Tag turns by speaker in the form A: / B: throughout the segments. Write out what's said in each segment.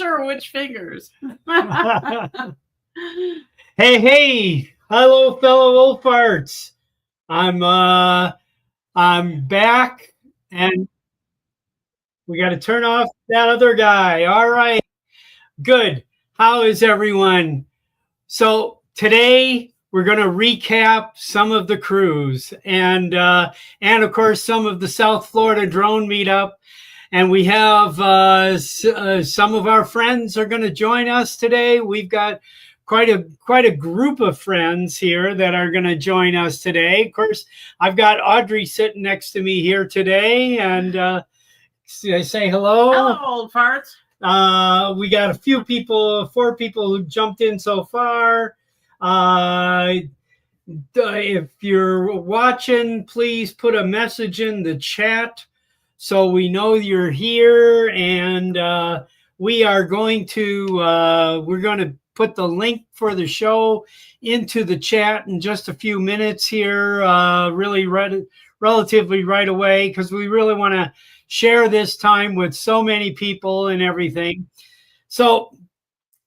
A: sure which fingers.
B: Hey, hello, fellow wolf farts. I'm back, and we got to turn off that other guy. All right, good. How is everyone? So today we're going to recap some of the crews and of course some of the South Florida drone meetup. And we have some of our friends are going to join us today. We've got quite a group of friends here that are going to join us today. Of course, I've got Audrey sitting next to me here today, and say hello.
A: Hello, old farts.
B: We got a few people, 4 people who jumped in so far. If you're watching, please put a message in the chat so we know you're here. And we are going to we're going to put the link for the show into the chat in just a few minutes here, relatively right away, because we really want to share this time with so many people and everything. So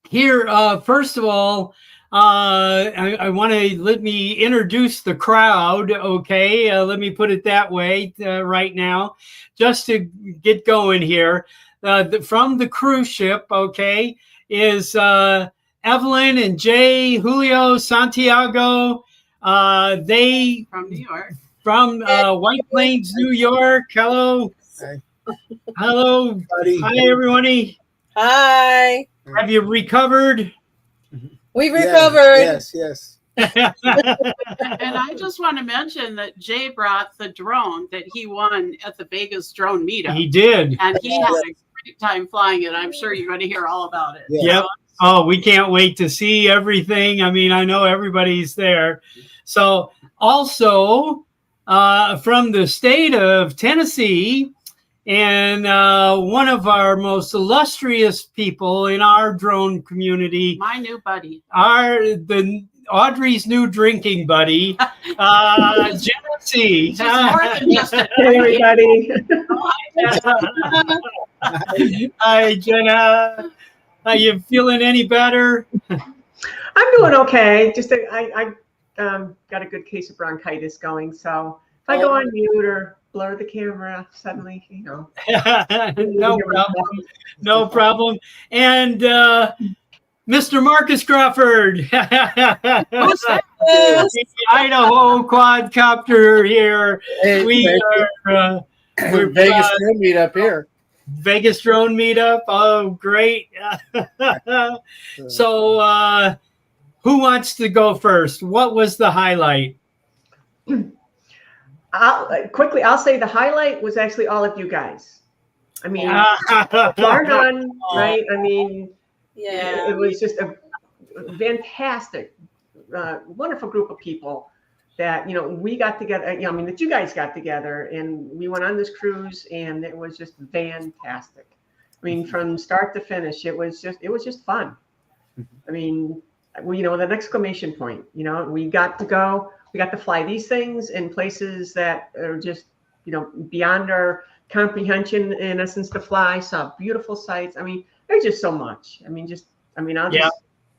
B: here, first of all, I want to let me introduce the crowd. Okay, let me put it that way right now, just to get going here. From the cruise ship, okay, is Evelyn and Jay, Julio, Santiago. They
A: from New York,
B: from White Plains, New York. Hello.
C: Hi.
B: Hello.
C: Buddy.
B: Hi, everybody.
D: Hi.
B: Have you recovered?
D: We've recovered.
C: Yes.
A: and I just want to mention that Jay brought the drone that he won at the Vegas Drone Meetup.
B: He did.
A: And he had a great time flying it. I'm sure you're going to hear all about it.
C: Yeah.
B: Yep. Oh, we can't wait to see everything. I mean, I know everybody's there. So also from the state of Tennessee, and one of our most illustrious people in our drone community,
A: my new buddy,
B: Audrey's new drinking buddy, Genesee.
D: Hey, everybody.
B: Hi, Jenna. Are you feeling any better?
E: I'm doing okay. Just I got a good case of bronchitis going, so if I go on mute or blur the camera suddenly, you know.
B: No problem. And Mr. Marcus Crawford,
D: Who's that?
B: Idaho quadcopter here.
C: Hey,
B: We're
C: Vegas Drone Meetup here.
B: Vegas Drone Meetup. Oh, great. So who wants to go first? What was the highlight?
E: I'll say the highlight was actually all of you guys. I mean, bar none, right? I mean,
D: Yeah.
E: it was just a fantastic, wonderful group of people that, you know, we got together, you know, I mean, that you guys got together and we went on this cruise and it was just fantastic. I mean, from start to finish, it was just fun. I mean, you know, with an exclamation point, you know, we got to fly these things in places that are just, you know, beyond our comprehension, in essence, to fly, saw beautiful sights. I mean, there's just so much. I'll just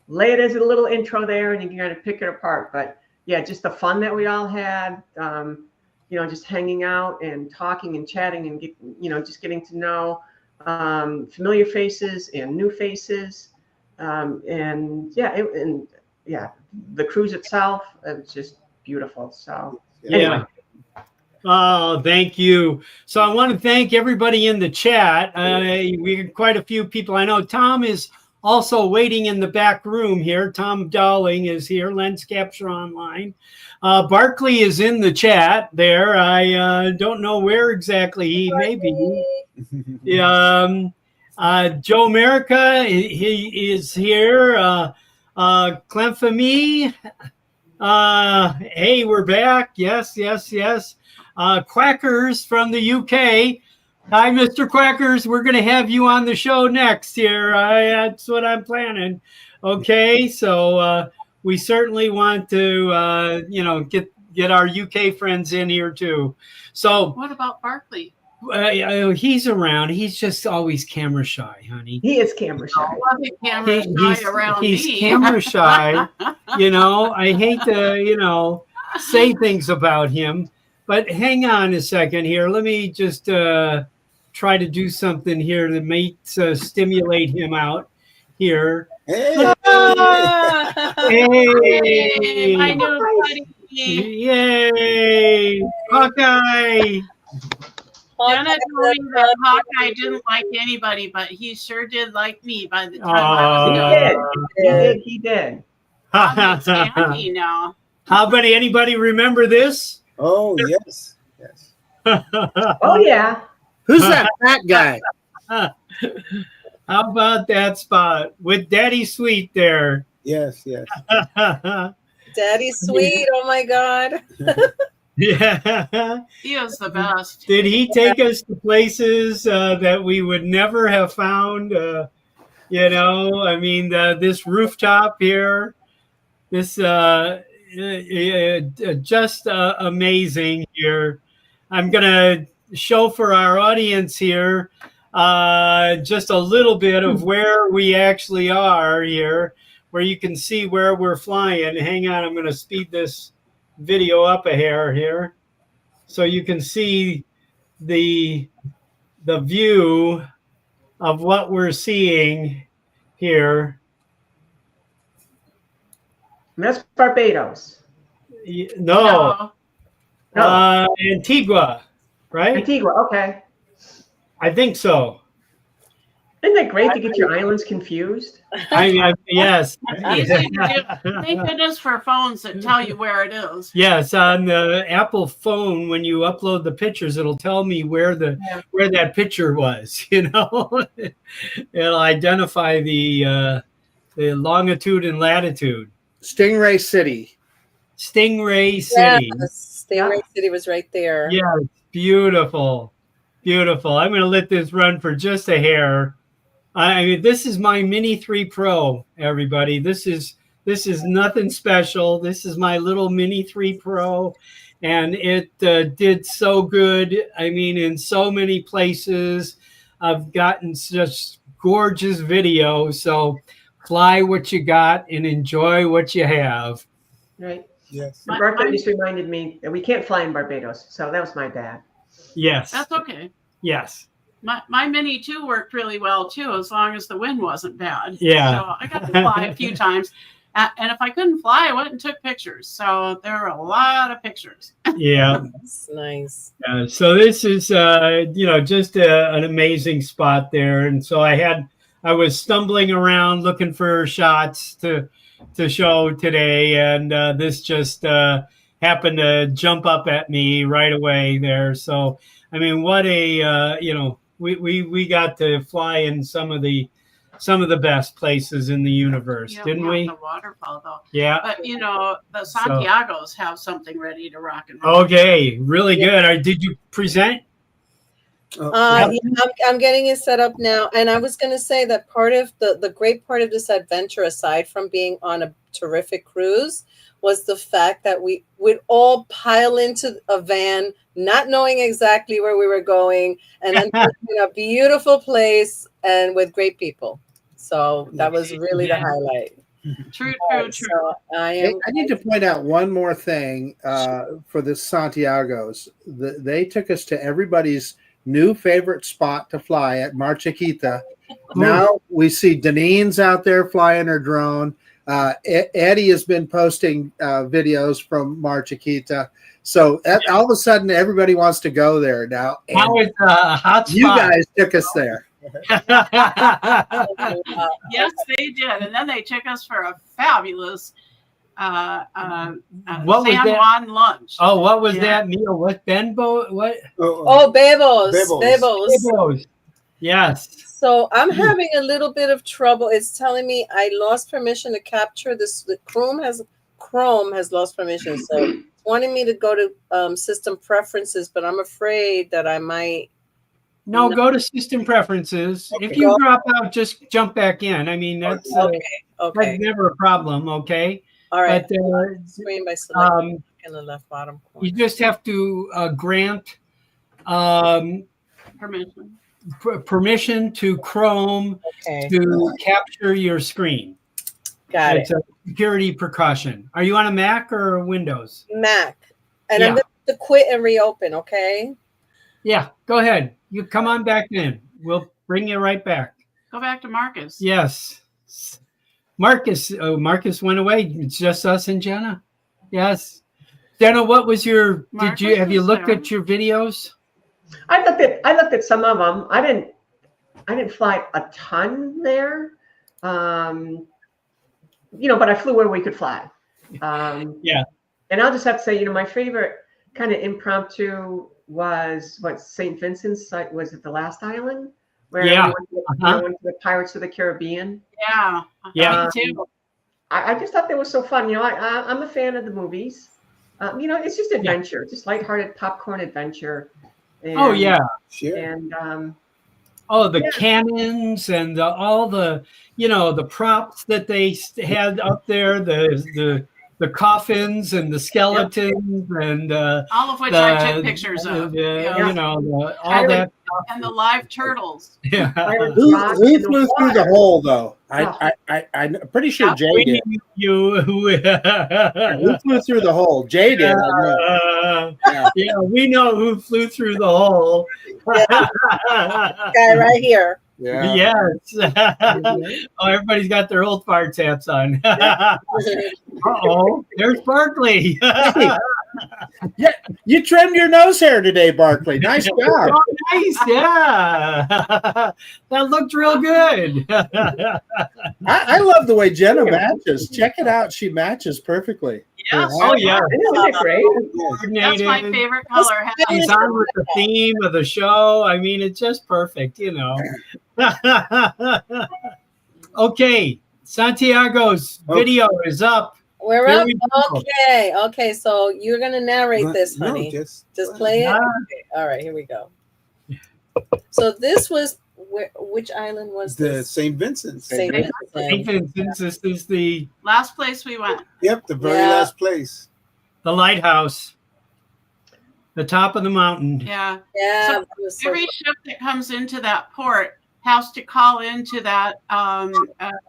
E: lay it as a little intro there and you can kind of pick it apart. But yeah, just the fun that we all had, you know, just hanging out and talking and chatting and just getting to know familiar faces and new faces. And the cruise itself, it was just beautiful. So
B: yeah. Oh, thank you. So I want to thank everybody in the chat. We have quite a few people. I know Tom is also waiting in the back room here. Tom Dowling is here, Lens Capture Online. Barkley is in the chat there. I don't know where exactly he may be. Joe America, he is here. Clemfamy. Hey, we're back. Yes. Quackers from the UK. Hi, Mr. Quackers. We're going to have you on the show next here. That's what I'm planning. Okay, so we certainly want to, get our UK friends in here too. So
A: what about Barkley?
B: He's around. He's just always camera shy, honey.
E: He is camera shy.
A: Wasn't camera shy around
B: he's
A: me.
B: camera shy. You know, I hate to, say things about him, but hang on a second here. Let me just try to do something here that may stimulate him out here.
C: Hey.
A: Hey, my
B: Hey!
A: new buddy.
B: Yay! Hawkeye!
A: Jenna told me that Hawkeye didn't like anybody, but he sure did like me by the time I was done.
E: He did.
A: I'm Sandy now.
B: How about anybody remember this?
C: Oh, yes. Yes.
E: Oh yeah.
C: Who's that fat guy?
B: How about that spot with Daddy Sweet there?
C: Yes, yes.
D: Daddy Sweet. Oh my God.
B: Yeah.
A: He is the best.
B: Did he take us to places that we would never have found? I mean, this rooftop here, this just amazing here. I'm going to show for our audience here just a little bit of where we actually are here, where you can see where we're flying. Hang on, I'm going to speed this video up a hair here so you can see the view of what we're seeing here.
E: And that's Barbados.
B: No.
A: No.
B: Antigua, right?
E: Antigua. Okay.
B: I think so.
E: Isn't that great to get your islands confused?
B: Yes.
A: Easy to do. Thank goodness for phones that tell you where it is.
B: Yes, on the Apple phone, when you upload the pictures, it'll tell me where that picture was. It'll identify the longitude and latitude.
C: Stingray City.
B: Stingray City.
D: Yes, Stingray City was right there.
B: Yeah, beautiful, beautiful. I'm going to let this run for just a hair. I mean, this is my Mini 3 Pro, everybody. This is nothing special. This is my little Mini 3 Pro, and it did so good. I mean, in so many places, I've gotten such gorgeous video. So fly what you got and enjoy what you have.
E: Right.
C: Yes.
E: Marco just reminded me that we can't fly in Barbados, so that was my bad.
B: Yes.
A: That's okay.
B: Yes.
A: My Mini 2 worked really well too, as long as the wind wasn't bad.
B: Yeah.
A: So I got to fly a few times. And if I couldn't fly, I went and took pictures. So there were a lot of pictures.
B: Yeah.
D: That's nice.
B: So this is, just an amazing spot there. And so I was stumbling around looking for shots to show today. And this just happened to jump up at me right away there. So, I mean, what a, we got to fly in some of the best places in the universe, didn't we?
A: The waterfall, though.
B: Yeah.
A: But the Santiagos have something ready to rock and roll.
B: Okay, really good. Did you present?
D: Yeah, I'm getting it set up now, and I was going to say that part of the great part of this adventure, aside from being on a terrific cruise, was the fact that we would all pile into a van, not knowing exactly where we were going, and then in a beautiful place and with great people. So that was really the highlight.
A: True.
D: So
C: I need to point out one more thing for the Santiagos. They took us to everybody's new favorite spot to fly at Mar Chiquita. Now we see Deneen's out there flying her drone. Eddie has been posting videos from Mar Chiquita. So all of a sudden, everybody wants to go there now.
B: How is hot spot?
C: You guys took us there.
A: Yes, they did. And then they took us for a fabulous San Juan lunch.
B: Oh, what was that meal? What Benbow? What?
D: Bebos.
B: Yes.
D: So I'm having a little bit of trouble. It's telling me I lost permission to capture this. The Chrome has lost permission. So it's wanting me to go to system preferences, but I'm afraid that I might.
B: No, go to system preferention.
D: Okay.
B: If you drop out, just jump back in. I mean, that's
D: okay.
B: never a problem. Okay.
D: All right.
B: But,
D: screen by selecting in the left bottom corner.
B: You just have to grant permission to Chrome to capture your screen.
D: Got
B: it's a security precaution. Are you on a Mac or Windows?
D: Mac. And I'm going to quit and reopen, okay?
B: Yeah, go ahead. You come on back in. We'll bring you right back.
A: Go back to Marcus.
B: Yes. Marcus went away. It's just us and Jenna. Yes. Jenna, what was your, have you looked at your videos?
E: I looked at some of them. I didn't fly a ton there. But I flew where we could fly.
B: Yeah.
E: And I'll just have to say, my favorite kind of impromptu was St. Vincent's. Was it the last island where I went to the Pirates of the Caribbean?
A: Yeah.
B: Yeah.
A: Me too.
E: I just thought that was so fun. I'm a fan of the movies. It's just adventure, just lighthearted popcorn adventure. And,
C: Sure.
E: And
B: the cannons and all the the props that they had up there, the coffins and the skeletons and
A: all of which I took pictures of.
B: All that
A: and the live turtles.
B: Yeah.
C: Who flew through the hole though? I'm pretty sure Jay did.
B: Who
C: flew through the hole? Jay did.
B: Yeah, we know who flew through the hole.
D: Guy right here.
C: Yeah.
B: Yes. Everybody's got their old fart hats on. There's Barkley.
C: Yeah, you trimmed your nose hair today, Barkley. Nice job.
B: Oh, nice, yeah. That looked real good.
C: I love the way Jenna matches. Check it out. She matches perfectly.
A: Yes.
B: Oh, yeah.
E: Isn't it great?
A: That's my favorite color.
B: He's on with the theme of the show. I mean, it's just perfect, Okay, Santiago's video is up.
D: We're up. Okay. So you're gonna narrate this, honey.
C: No,
D: just play it. Okay. All right, here we go. So this was which island was
C: the
D: this?
C: St. Vincent's.
B: St. Vincent's. This is the
A: last place we went.
C: Yep, the very last place.
B: The lighthouse. The top of the mountain.
A: Yeah.
D: Yeah.
A: So every ship that comes into that port has to call into that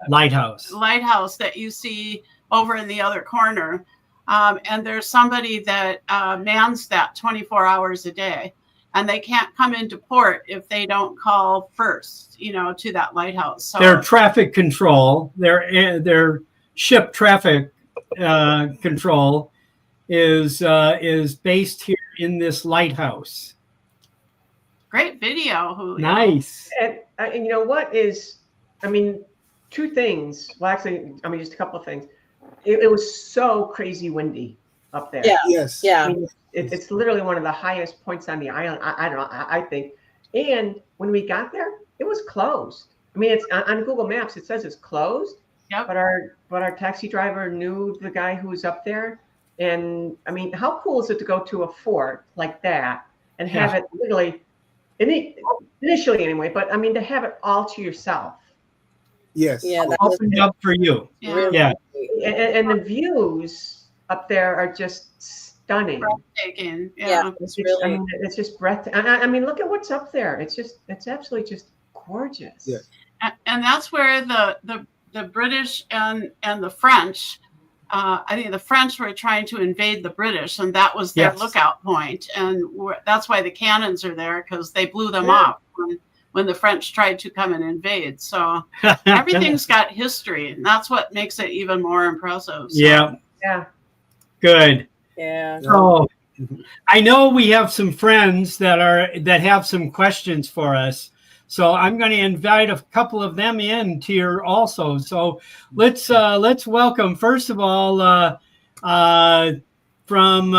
B: lighthouse
A: that you see over in the other corner. And there's somebody that mans that 24 hours a day. And they can't come into port if they don't call first, to that lighthouse. So
B: their traffic control, their ship traffic control is based here in this lighthouse.
A: Great video, Julio.
B: Nice.
E: And you know what is, two things. Well, actually, just a couple of things. It was so crazy windy up there.
D: Yeah.
C: Yes.
D: Yeah.
E: It's literally one of the highest points on the island. I don't know. I think. And when we got there, it was closed. It's on Google Maps. It says it's closed.
A: Yep.
E: But our taxi driver knew the guy who was up there. And how cool is it to go to a fort like that and have it literally, initially anyway, but to have it all to yourself.
C: Yes.
D: Yeah.
B: Opened up for you.
A: Yeah.
E: And the views up there are just stunning.
A: Breathtaking.
D: Yeah.
E: It's really. It's just breathtaking. Look at what's up there. It's absolutely just gorgeous.
C: Yeah.
A: And that's where the British and the French. I think the French were trying to invade the British, and that was their lookout point. And that's why the cannons are there, because they blew them off when the French tried to come and invade. So everything's got history, and that's what makes it even more impressive. So.
E: Yeah.
B: Good.
D: Yeah.
B: So I know we have some friends that have some questions for us. So I'm going to invite a couple of them in here also. So let's welcome, first of all, from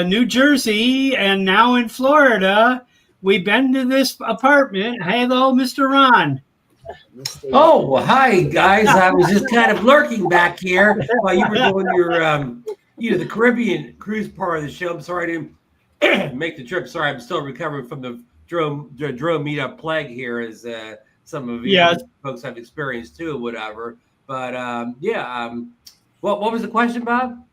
B: New Jersey and now in Florida, we've been to this apartment. Hello, Mr. Ron.
F: Oh, well, hi, guys. I was just kind of lurking back here while you were doing your, the Caribbean cruise part of the show. I'm sorry I didn't make the trip. Sorry, I'm still recovering from the drone meetup plague here, as some of you folks have experienced too, whatever. But what was the question, Bob?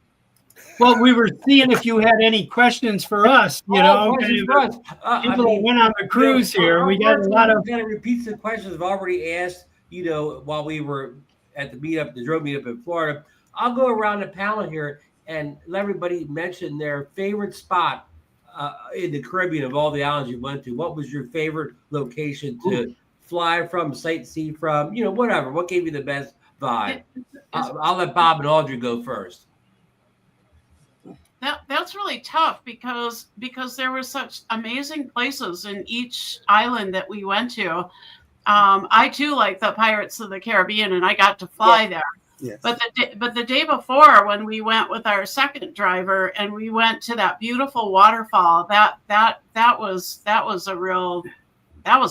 B: Well, we were seeing if you had any questions for us. You know,
F: questions for us.
B: people that went on the cruise here. We got a lot of.
F: Kind of repeats the questions I've already asked. You know, while we were at the meetup, the drone meetup in Florida. I'll go around the panel here and let everybody mention their favorite spot in the Caribbean of all the islands you went to. What was your favorite location to fly from, sightsee from? You know, whatever. What gave you the best vibe? I'll let Bob and Audrey go first.
A: That's really tough because there were such amazing places in each island that we went to. I too like the Pirates of the Caribbean, and I got to fly there.
C: Yes.
A: But the day before, when we went with our second driver and we went to that beautiful waterfall, that was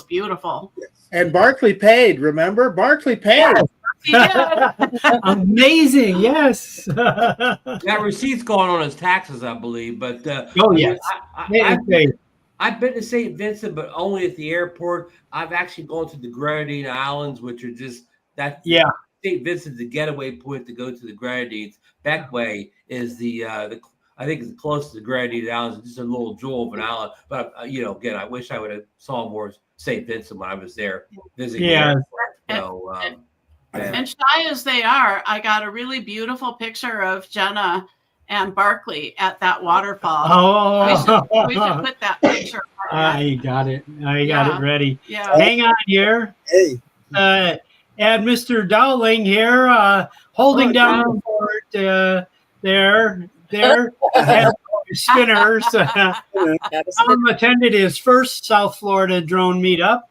A: beautiful.
C: And Barkley paid. Remember, Barkley paid.
A: Yeah.
B: Amazing, yes.
F: That receipt's going on as taxes, I believe. But
B: Yes.
F: I've been to St. Vincent, but only at the airport. I've actually gone to the Grenadine Islands, which are just that.
B: Yeah.
F: St. Vincent's the getaway point to go to the Grenadines. Beckway is the I think it's the closest to the Grenadine Islands. It's just a little jewel of an island. But you know, again, I wish I would have saw more St. Vincent when I was there visiting.
B: Yeah.
F: So,
A: And shy as they are, I got a really beautiful picture of Jenna and Barkley at that waterfall.
B: Oh,
A: we should put that picture.
B: I got it. I got it ready.
A: Yeah.
B: Hang on here.
C: Hey.
B: And Mr. Dowling here, holding down the fort there. Spinners. Attended his first South Florida drone meetup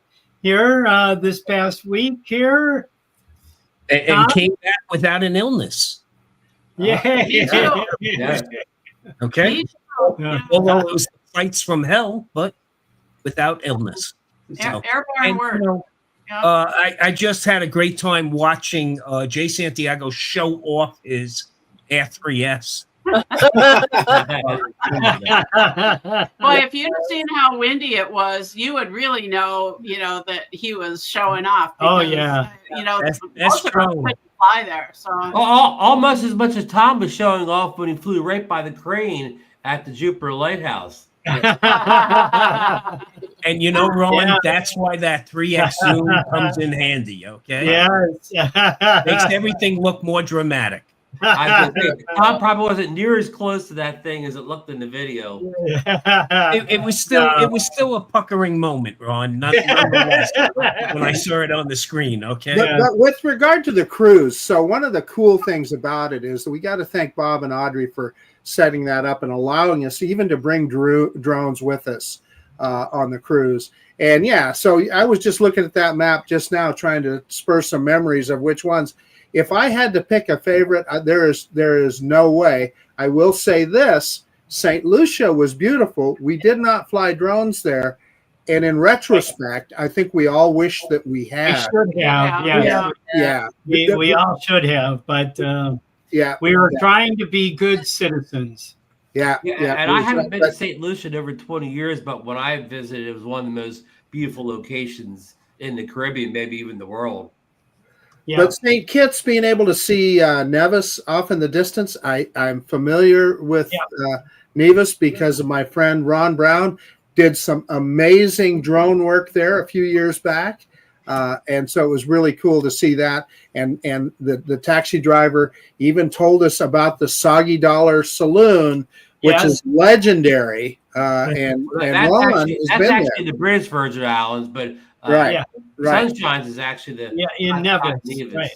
B: here this past week here.
G: And came back without an illness.
B: Yeah.
F: Yeah.
G: Okay.
A: Yeah.
G: Although it was flights from hell, but without illness. So,
A: Airborne word.
G: you know, I just had a great time watching Jay Santiago show off his Air 3S.
A: Boy, if you'd have seen how windy it was, you would really know, that he was showing off.
B: Oh, yeah.
G: That's
A: most of us
G: drone.
A: couldn't fly there. So
F: Almost as much as Tom was showing off when he flew right by the crane at the Jupiter Lighthouse.
G: And you know, Ron, that's why that 3X zoom comes in handy, okay?
B: Yes.
G: Makes everything look more dramatic.
F: I think Tom probably wasn't near as close to that thing as it looked in the video.
G: It was still a puckering moment, Ron, nonetheless, when I saw it on the screen, okay?
C: But with regard to the cruise, so one of the cool things about it is that we got to thank Bob and Audrey for setting that up and allowing us even to bring drones with us on the cruise. And yeah, so I was just looking at that map just now, trying to spur some memories of which ones. If I had to pick a favorite, there is no way. I will say this: St. Lucia was beautiful. We did not fly drones there, and in retrospect, I think we all wish that we had.
B: We should have,
C: Yeah.
B: We all should have, but we were trying to be good citizens.
C: Yeah.
F: And I haven't been to St. Lucia in over 20 years, but when I visited, it was one of the most beautiful locations in the Caribbean, maybe even the world.
B: Yeah.
C: But St. Kitts, being able to see Nevis off in the distance, I'm familiar with Nevis because of my friend Ron Brown did some amazing drone work there a few years back. And so it was really cool to see that. And the taxi driver even told us about the Soggy Dollar Saloon, which is legendary. And Ron has been there.
F: The British Virgin Islands, but
C: right.
F: Sunshine's is actually
B: in Nevis. Right.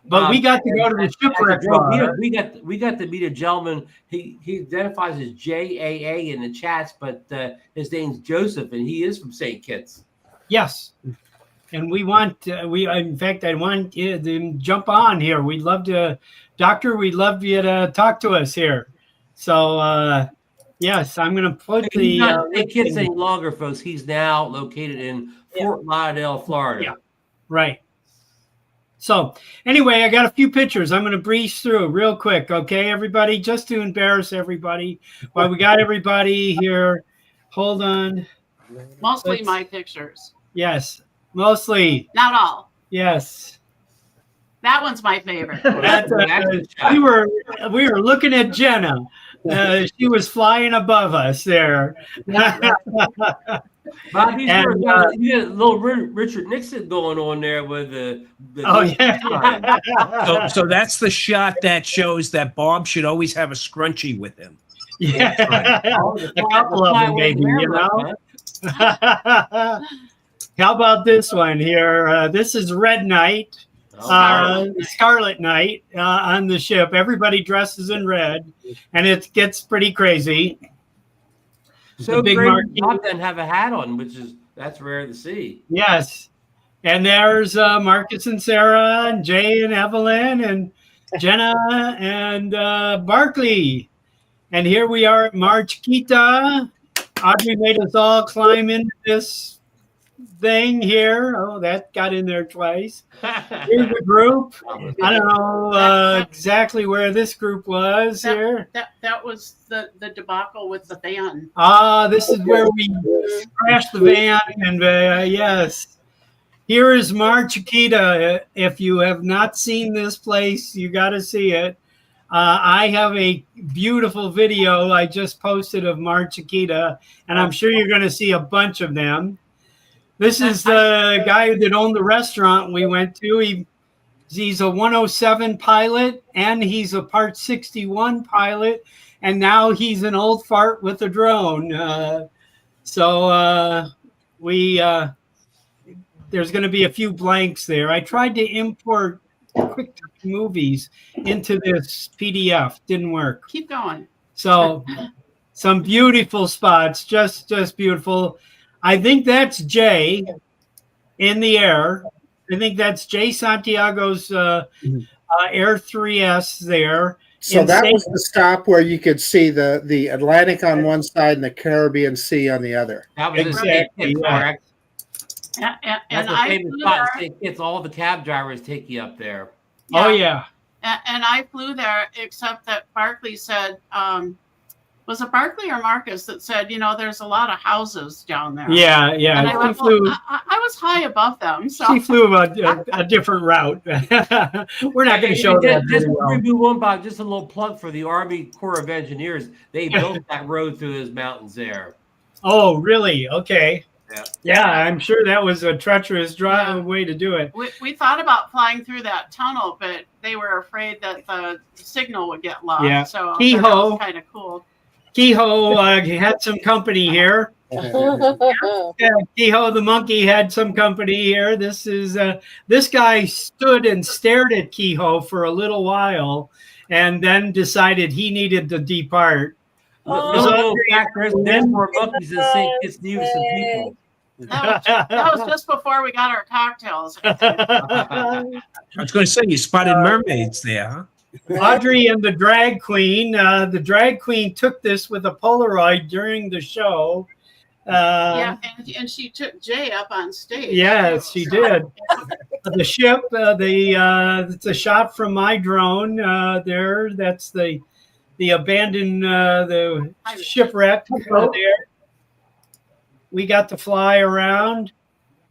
B: But we got to go to the shipwreck bar.
F: We got to meet a gentleman. He identifies as JAA in the chats, but his name's Joseph, and he is from St. Kitts.
B: Yes, and we want in fact, I want you to jump on here. We'd love to, Doctor. We'd love you to talk to us here. So yes, I'm going to put the
F: St. Kitts any longer, folks. He's now located in Fort Lauderdale, Florida.
B: Yeah, right. So anyway, I got a few pictures. I'm going to breeze through real quick, okay, everybody, just to embarrass everybody. While we got everybody here, hold on.
A: Mostly my pictures.
B: Yes, mostly.
A: Not all.
B: Yes.
A: That one's my favorite.
B: We were looking at Jenna. She was flying above us there.
F: Bob, you
B: And,
F: got a little Richard Nixon going on there with the
B: Oh yeah.
G: So that's the shot that shows that Bob should always have a scrunchie with him.
B: Yeah. A couple of them, maybe, you know. How about this one here? This is Red Night, Scarlet Night on the ship. Everybody dresses in red, and it gets pretty crazy.
F: So
B: big
F: great,
B: marquee.
F: Bob doesn't have a hat on, that's rare to see.
B: Yes. And there's Marcus and Sarah and Jay and Evelyn and Jenna and Barkley. And here we are at Mar Chiquita. Audrey made us all climb into this thing here. Oh, that got in there twice. Here's the group. I don't know exactly where this group was here.
A: That was the debacle with the van.
B: This is where we crashed the van. And yes. Here is Mar Chiquita. If you have not seen this place, you got to see it. I have a beautiful video I just posted of Mar Chiquita, and I'm sure you're going to see a bunch of them. This is the guy that owned the restaurant we went to. He's a 107 pilot, and he's a Part 61 pilot, and now he's an old fart with a drone. There's going to be a few blanks there. I tried to import quick movies into this PDF. Didn't work.
A: Keep going.
B: So some beautiful spots, just beautiful. I think that's Jay in the air. I think that's Jay Santiago's Air 3S there.
C: So that was the stop where you could see the Atlantic on one side and the Caribbean Sea on the other.
F: That was
B: exactly
F: correct.
A: And
F: That's a famous spot. It's all the cab drivers take you up there.
A: Yeah.
B: Oh yeah.
A: And I flew there, except that Barkley said, was it Barkley or Marcus that said, you know, there's a lot of houses down there.
B: Yeah.
A: And I went, well, I was high above them. So
B: She flew a different route. We're not going to show that.
F: Just
B: very well.
F: before we move on, Bob, just a little plug for the Army Corps of Engineers. They built that road through those mountains there.
B: Oh, really? Okay.
F: Yeah,
B: I'm sure that was a treacherous way to do it.
A: we thought about flying through that tunnel, but they were afraid that the signal would get lost.
B: Yeah.
A: So that
B: Kehoe.
A: was kind of cool.
B: Kehoe had some company here. Kehoe the monkey had some company here. This guy stood and stared at Kehoe for a little while and then decided he needed to depart.
F: There's more monkeys than St. Kitts Nevis and people.
A: That was just before we got our cocktails.
G: I was going to say, you spotted mermaids there, huh?
B: Audrey and the drag queen. The drag queen took this with a Polaroid during the show.
A: And she took Jay up on stage.
B: Yes, she did. The ship, it's a shot from my drone there. That's the abandoned, the shipwreck there. We got to fly around.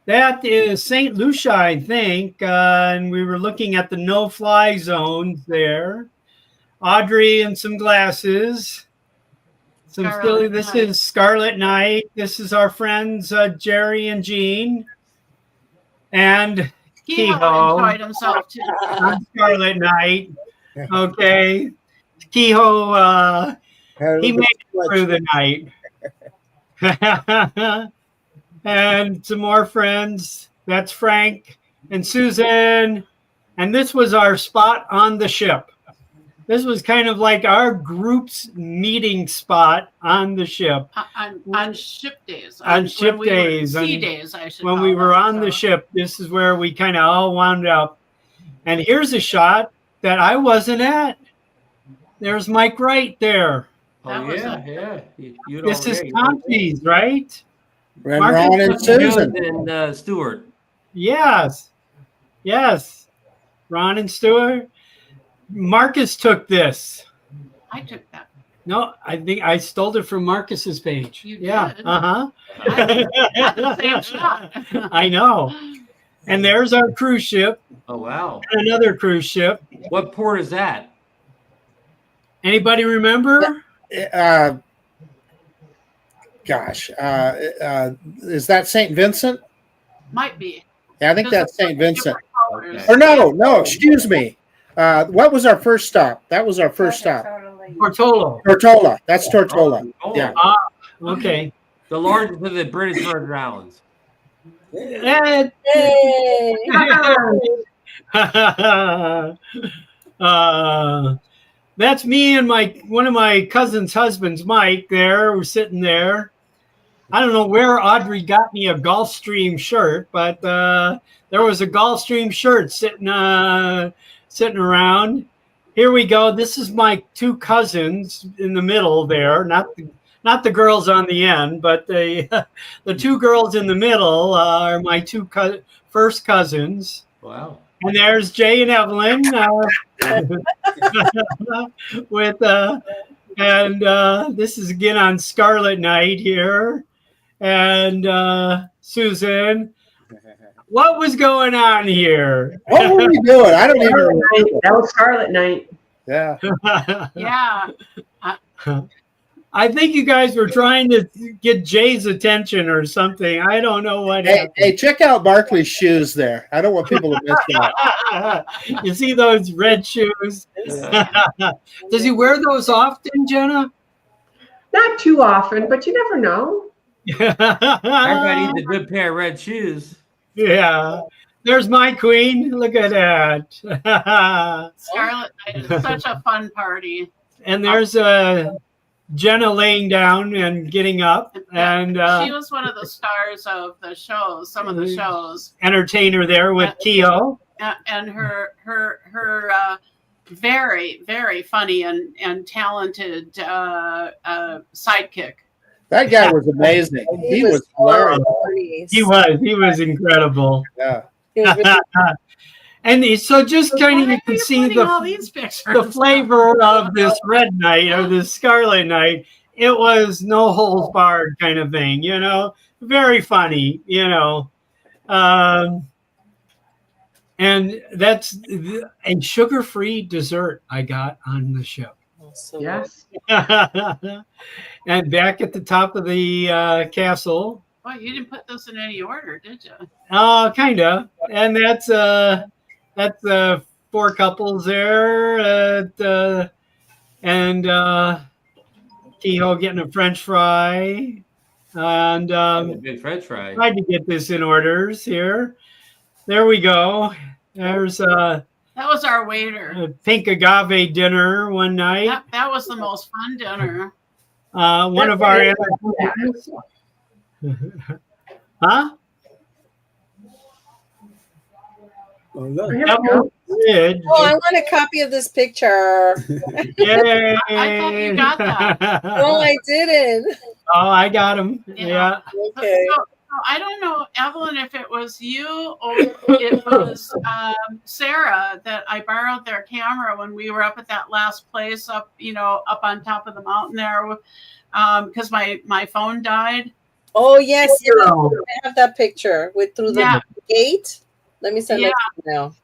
B: That is St. Lucia, I think, and we were looking at the no-fly zones there. Audrey and some glasses. This is Scarlet Night. This is our friends Jerry and Jean. And Kehoe
A: enjoyed himself too.
B: on Scarlet Night. Okay. Kehoe, he made it through the night. And some more friends. That's Frank and Susan. And this was our spot on the ship. This was kind of like our group's meeting spot on the ship.
A: On ship days.
B: Sea
A: days, I should
B: When we were on the ship, this is where we kind of all wound up. And here's a shot that I wasn't at. There's Mike Wright there.
F: Oh, yeah.
B: This is Conti's, right?
C: And Ron and Susan.
F: And Stuart.
B: Yes. Ron and Stuart. Marcus took this.
A: I took that.
B: No, I think I stole it from Marcus's page.
A: You
B: did?
A: The same shot.
B: I know. And there's our cruise ship.
F: Oh, wow.
B: And another cruise ship.
F: What port is that?
B: Anybody remember?
C: Gosh, is that St. Vincent?
A: Might be.
C: Yeah, I think that's St. Vincent.
F: Okay.
C: Or no, excuse me. What was our first stop? That was our first stop.
B: Portola.
C: Tortola. That's Tortola.
F: Oh,
C: Yeah.
B: Okay.
F: The largest of the British Virgin Islands.
B: And-
D: Hey.
B: That's me and one of my cousin's husbands, Mike. There, we're sitting there. I don't know where Audrey got me a Gulfstream shirt, but there was a Gulfstream shirt sitting around. Here we go. This is my two cousins in the middle there, not the girls on the end, but the two girls in the middle are my two first cousins.
F: Wow.
B: And there's Jay and Evelyn with this is again on Scarlet Night here, and Susan. What was going on here?
C: What were we doing? I don't even remember.
E: That was Scarlet Night.
C: Yeah.
A: Yeah.
B: I think you guys were trying to get Jay's attention or something. I don't know what happened.
C: Hey, check out Barkley's shoes there. I don't want people to miss that.
B: You see those red shoes? Does he wear those often, Jenna?
E: Not too often, but you never know.
F: Everybody needs a good pair of red shoes.
B: Yeah. There's my queen. Look at that.
A: Scarlet Night is such a fun party.
B: And there's Jenna laying down and getting up, and
A: she was one of the stars of the shows, some of the shows.
B: Entertainer there with Keo.
A: And her very, very funny and talented sidekick.
C: That guy was amazing. He was hilarious.
B: He was incredible.
C: Yeah.
D: He was really
B: And so just kind of you can see
A: all these pictures.
B: the flavor of this red night or this Scarlet Night. It was no holds barred kind of thing, very funny, and that's and sugar-free dessert I got on the show.
D: awesome.
E: Yes.
B: And back at the top of the castle.
A: Well, you didn't put this in any order, did you?
B: Kind of. And that's four couples there, and Kehoe getting a French fry, and
F: A big French fry.
B: tried to get this in orders here. There we go. There's
A: That was our waiter.
B: a pink agave dinner one night.
A: That was the most fun dinner.
B: One of our entertainers. Huh?
E: Here we
B: That
E: go.
B: was good.
D: Oh, I want a copy of this picture.
B: Yay.
A: I thought you got that.
D: No, I didn't.
B: Oh, I got him.
A: Yeah.
B: Yeah.
D: Okay.
A: So, I don't know, Evelyn, if it was you or it was Sarah that I borrowed their camera when we were up at that last place up on top of the mountain there, because my phone died.
D: Oh yes, yes.
B: Oh.
D: I have that picture through the gate. Let me send that to you now.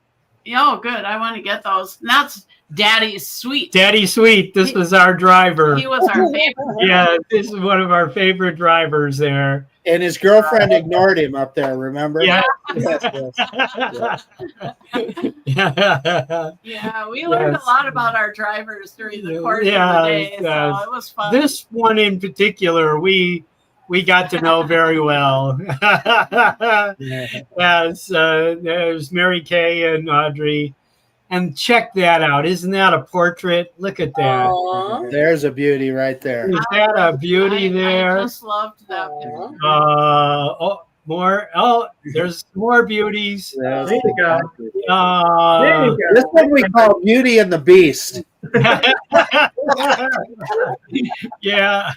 A: Oh, good. I want to get those. And that's Daddy's Sweet.
B: Daddy Sweet. This was our driver.
A: He was our favorite.
B: Yeah, this is one of our favorite drivers there.
C: And his girlfriend ignored him up there, remember?
B: Yeah.
C: Yes.
A: Yeah, we learned a lot about our drivers during the course of the day, so it was fun.
B: This one in particular, we got to know very well. Yes, there's Mary Kay and Audrey. And check that out. Isn't that a portrait? Look at that.
D: Aww.
C: There's a beauty right there.
B: Is that a beauty there?
A: I just loved that picture.
B: More. Oh, there's more beauties.
C: There
E: There you go. There
B: Uh,
E: you go.
C: This one we call Beauty and the Beast.
B: yeah.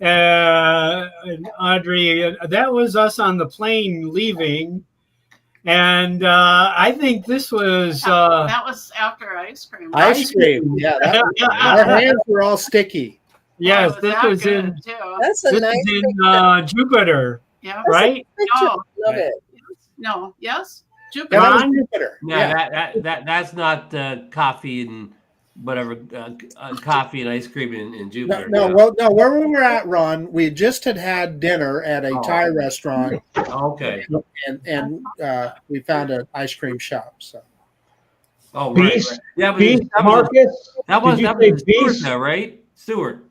B: And Audrey, that was us on the plane leaving. And I think this was
A: That was after ice cream.
C: Ice cream. Yeah. Our hands were all sticky.
B: yes,
A: Oh,
B: this
A: that
B: was in
A: good, too.
D: That's a
B: this
D: nice
B: is
D: picture.
B: in Jupiter.
A: Yeah.
B: right?
A: No.
D: Love it.
A: No. Yes.
C: Yeah,
A: Jupiter.
C: that was
B: Ron?
C: Jupiter.
F: No,
C: Yeah.
F: that's not coffee and whatever, coffee and ice cream in
C: No,
F: Jupiter.
C: no, well, no. Where we were at, Ron, we just had dinner at a
F: Oh.
C: Thai restaurant,
F: Okay.
C: and we found an ice cream shop. So
F: Oh, right.
B: Beast,
F: Right. Yeah, but
B: Beast, Marcus.
F: that was
B: Did you
F: that
B: say
F: was Stewart,
B: Beast?
F: though, right? Stewart.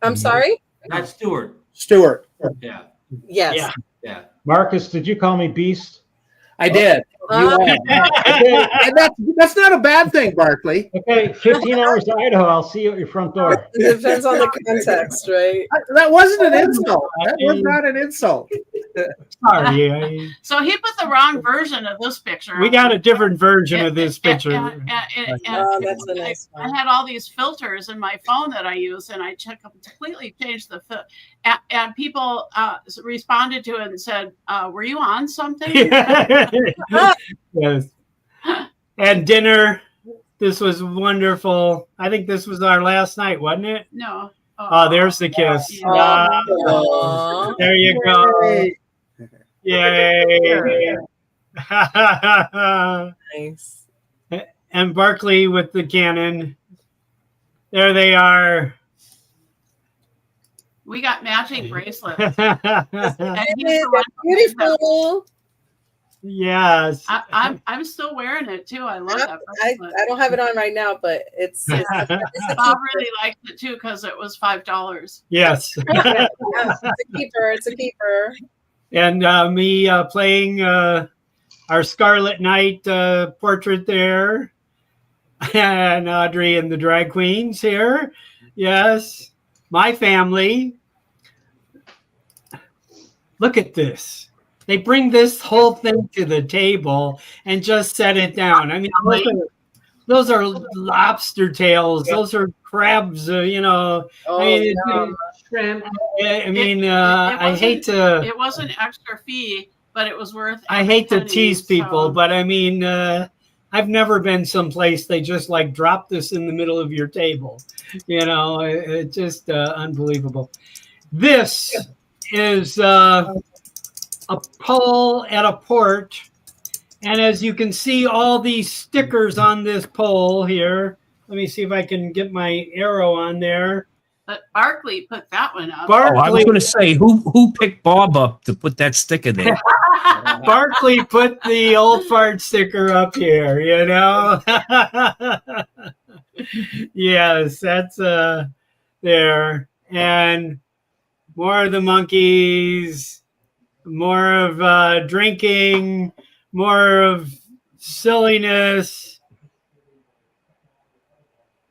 D: I'm sorry?
F: That's Stewart.
C: Stewart,
F: Yeah.
D: Yes.
B: Yeah.
F: Yeah.
H: Marcus, did you call me Beast?
C: I did. You are.
H: Okay,
C: And that's not a bad thing, Barkley.
H: okay, 15 hours to Idaho. I'll see you at your front door.
D: It depends on the context, right?
C: That wasn't an insult. That was not an insult.
B: Sorry.
A: So he put the wrong version of this picture.
B: We got a different version of this
A: And-
B: picture.
D: Oh, that's a nice
A: I
D: one.
A: had all these filters in my phone that I use, and I completely changed the and people responded to it and said, "Were you on something?"
B: Yes. And dinner. This was wonderful. I think this was our last night, wasn't it?
A: No.
B: Oh, there's the kiss.
A: Yeah.
D: Aw.
B: There you go. Yay.
D: Nice.
B: And Barkley with the cannon. There they are.
A: We got matching bracelets.
B: Yes.
A: And he's the one who made them.
D: Beautiful.
A: I'm still wearing it too. I love that
D: I
A: bracelet.
D: don't have it on right now, but it's
A: Bob really liked it too because it was $5.
B: Yes.
D: it's a keeper. It's a keeper.
B: And me playing our Scarlet Knight portrait there. And Audrey and the drag queens here. Yes. My family. Look at this. They bring this whole thing to the table and just set it down. I mean, those are lobster tails. Those are crabs, you know.
D: Oh,
B: I mean,
D: no.
E: Shrimp.
B: I hate to.
A: It was an extra fee, but it was worth.
B: I hate to
A: every penny,
B: tease people,
A: so-
B: but I mean, I've never been someplace they just like drop this in the middle of your table. You know, it's just unbelievable. This is a pole at a port. And as you can see, all these stickers on this pole here. Let me see if I can get my arrow on there.
A: But Barkley put that one up.
G: Oh, I was
B: Barkley,
G: going to say, who picked Bob up to put that sticker there?
B: Barkley put the old fart sticker up here, you know? Yes, that's there. And more of the monkeys, more of drinking, more of silliness,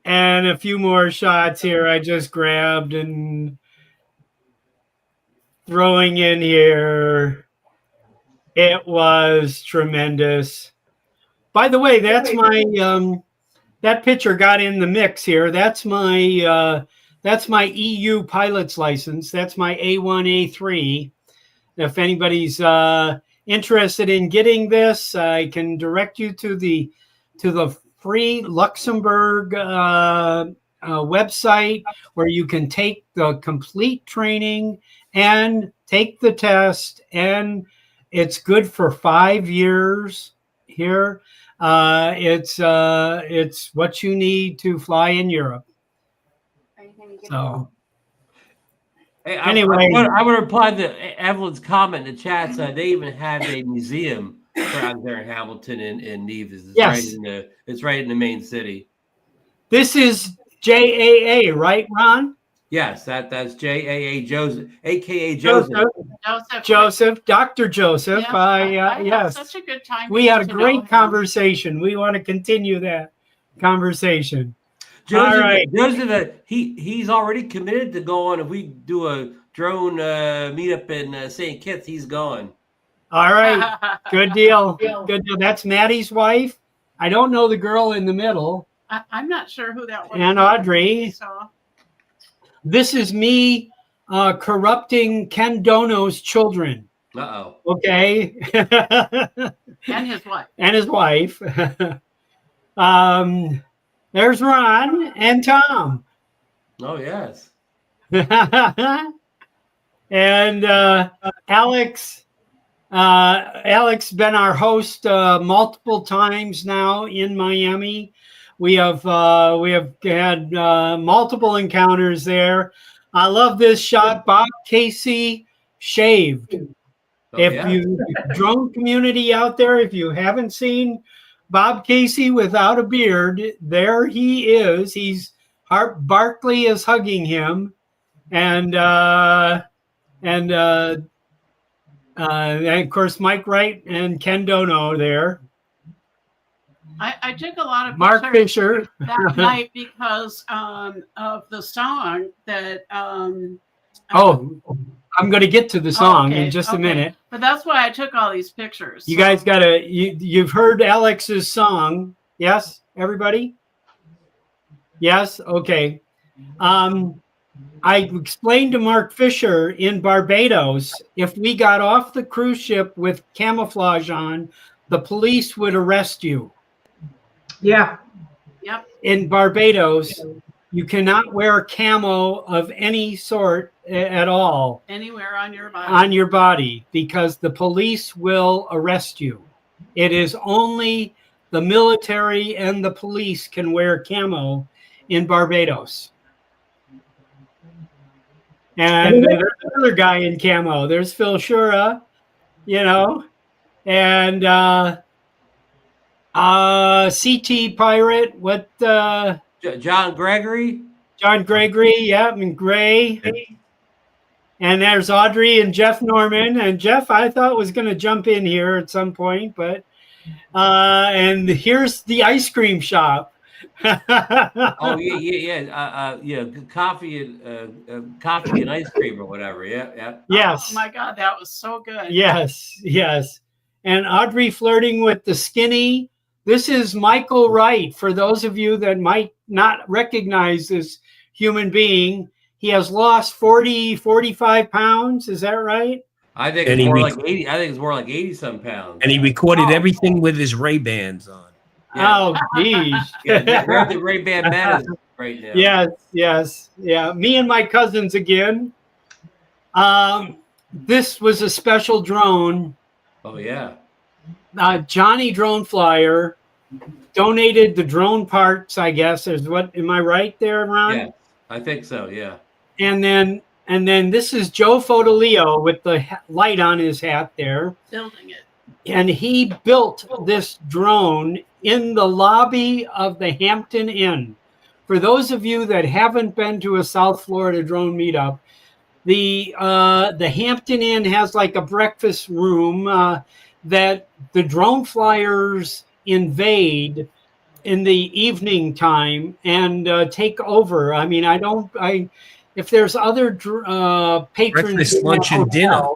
B: and a few more shots here I just grabbed and throwing in here. It was tremendous. By the way, that's my that picture got in the mix here. That's my EU pilot's license. That's my A1, A3. If anybody's interested in getting this, I can direct you to the free Luxembourg website where you can take the complete training and take the test, and it's good for 5 years here. It's what you need to fly in Europe. So
F: Hey,
B: Anyway.
F: I would reply to Evelyn's comment in the chat. They even have a museum out there in Hamilton and Nevis. It's
B: Yes.
F: It's right in the main city.
B: this is JAA, right, Ron?
F: Yes, that's JAA Joseph, aka Joseph.
B: Joseph, Dr. Joseph.
A: Yes, I had
B: Yes.
A: such a good time.
B: We had a
A: getting to know
B: great
A: him.
B: conversation. We want to continue that conversation.
F: Joseph,
B: All right.
F: Joseph, he's already committed to go on. If we do a drone meetup in St. Kitts, he's gone.
B: All right. Good deal. Good deal. That's Maddie's wife. I don't know the girl in the middle.
A: I'm not sure who that was.
B: And Audrey.
A: So
B: This is me corrupting Ken Dono's children.
F: Uh-oh.
B: Okay.
A: and his wife.
B: And his wife. There's Ron and Tom.
F: Oh, yes.
B: And Alex been our host multiple times now in Miami. We have had multiple encounters there. I love this shot. Bob Casey shaved. You drone community out there, if you haven't seen Bob Casey without a beard, there he is. Barkley is hugging him, and of course Mike Wright and Ken Dono there.
A: I took a lot of
B: Mark Fisher
A: that night because of the song that.
B: I'm going to get to the song in just a minute.
A: But that's why I took all these pictures.
B: You guys got to, you've heard Alex's song. Yes, everybody? Yes? Okay. I explained to Mark Fisher in Barbados, if we got off the cruise ship with camouflage on, the police would arrest you.
E: Yeah.
A: Yep.
B: In Barbados, you cannot wear camo of any sort at all.
A: Anywhere on your body.
B: On your body, because the police will arrest you. It is only the military and the police can wear camo in Barbados. And there's another guy in camo. There's Phil Shura, and CT Pirate. What?
F: John Gregory.
B: John Gregory, yeah, and Gray. And there's Audrey and Jeff Norman. And Jeff, I thought was going to jump in here at some point, but and here's the ice cream shop.
F: Oh yeah. Coffee and ice cream or whatever. Yeah.
B: Yes.
A: Oh my God, that was so good.
B: Yes. And Audrey flirting with the skinny. This is Michael Wright. For those of you that might not recognize this human being, he has lost 45 pounds. Is that right?
F: I think it's more like 80. I think it's more like 80-some pounds.
G: And he recorded everything with his Ray-Bans on.
B: Yeah. Oh, geez.
F: They're the Ray-Ban Manas right now.
B: Yes. Yeah. Me and my cousins again. This was a special drone.
F: Oh, yeah.
B: Johnny Drone Flyer donated the drone parts, I guess. Am I right there, Ron?
F: Yeah, I think so, yeah.
B: And then this is Joe Fodolio with the light on his hat there.
A: Building it.
B: And he built this drone in the lobby of the Hampton Inn. For those of you that haven't been to a South Florida drone meetup, the Hampton Inn has like a breakfast room that the drone flyers invade in the evening time and take over. I mean, if there's other patrons,
G: breakfast, lunch, and dinner.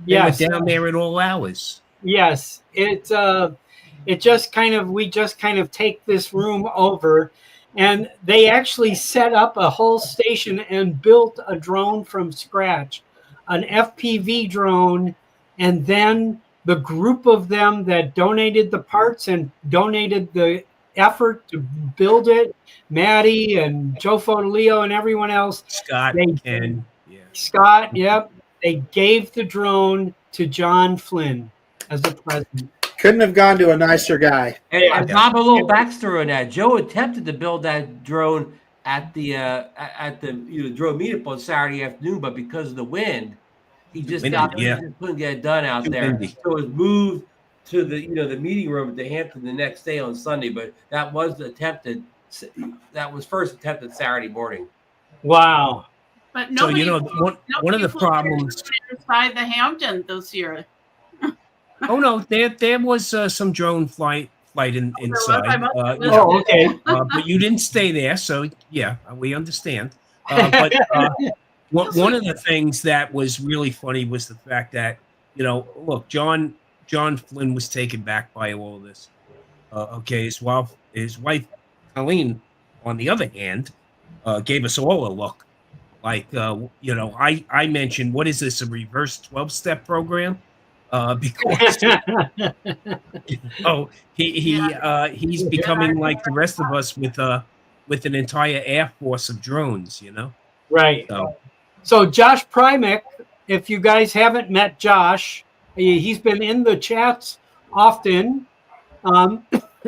B: Yes,
G: down there at all hours.
B: Yes, we just kind of take this room over, and they actually set up a whole station and built a drone from scratch, an FPV drone, and then the group of them that donated the parts and donated the effort to build it, Maddie and Joe Fodolio and everyone else.
G: Scott,
B: Scott, yep. They gave the drone to John Flynn as a present.
C: Couldn't have gone to a nicer guy.
F: And Bob, a little backstory on that. Joe attempted to build that drone at the drone meetup on Saturday afternoon, but because of the wind, he just couldn't get it done out there. So it was moved to the meeting room at the Hampton the next day on Sunday. But that was first attempted Saturday morning.
B: Wow.
A: But nobody,
G: one of the problems
A: inside the Hampton this year.
G: Oh no, there was some drone flight inside.
B: Okay.
G: But you didn't stay there, so yeah, we understand. But one of the things that was really funny was the fact that look, John Flynn was taken back by all this. His wife Colleen, on the other hand, gave us all a look. Like I mentioned, what is this, a reverse 12-step program? Because he's becoming like the rest of us with an entire air force of drones,
B: Right. So Josh Primack if you guys haven't met Josh, he's been in the chats often.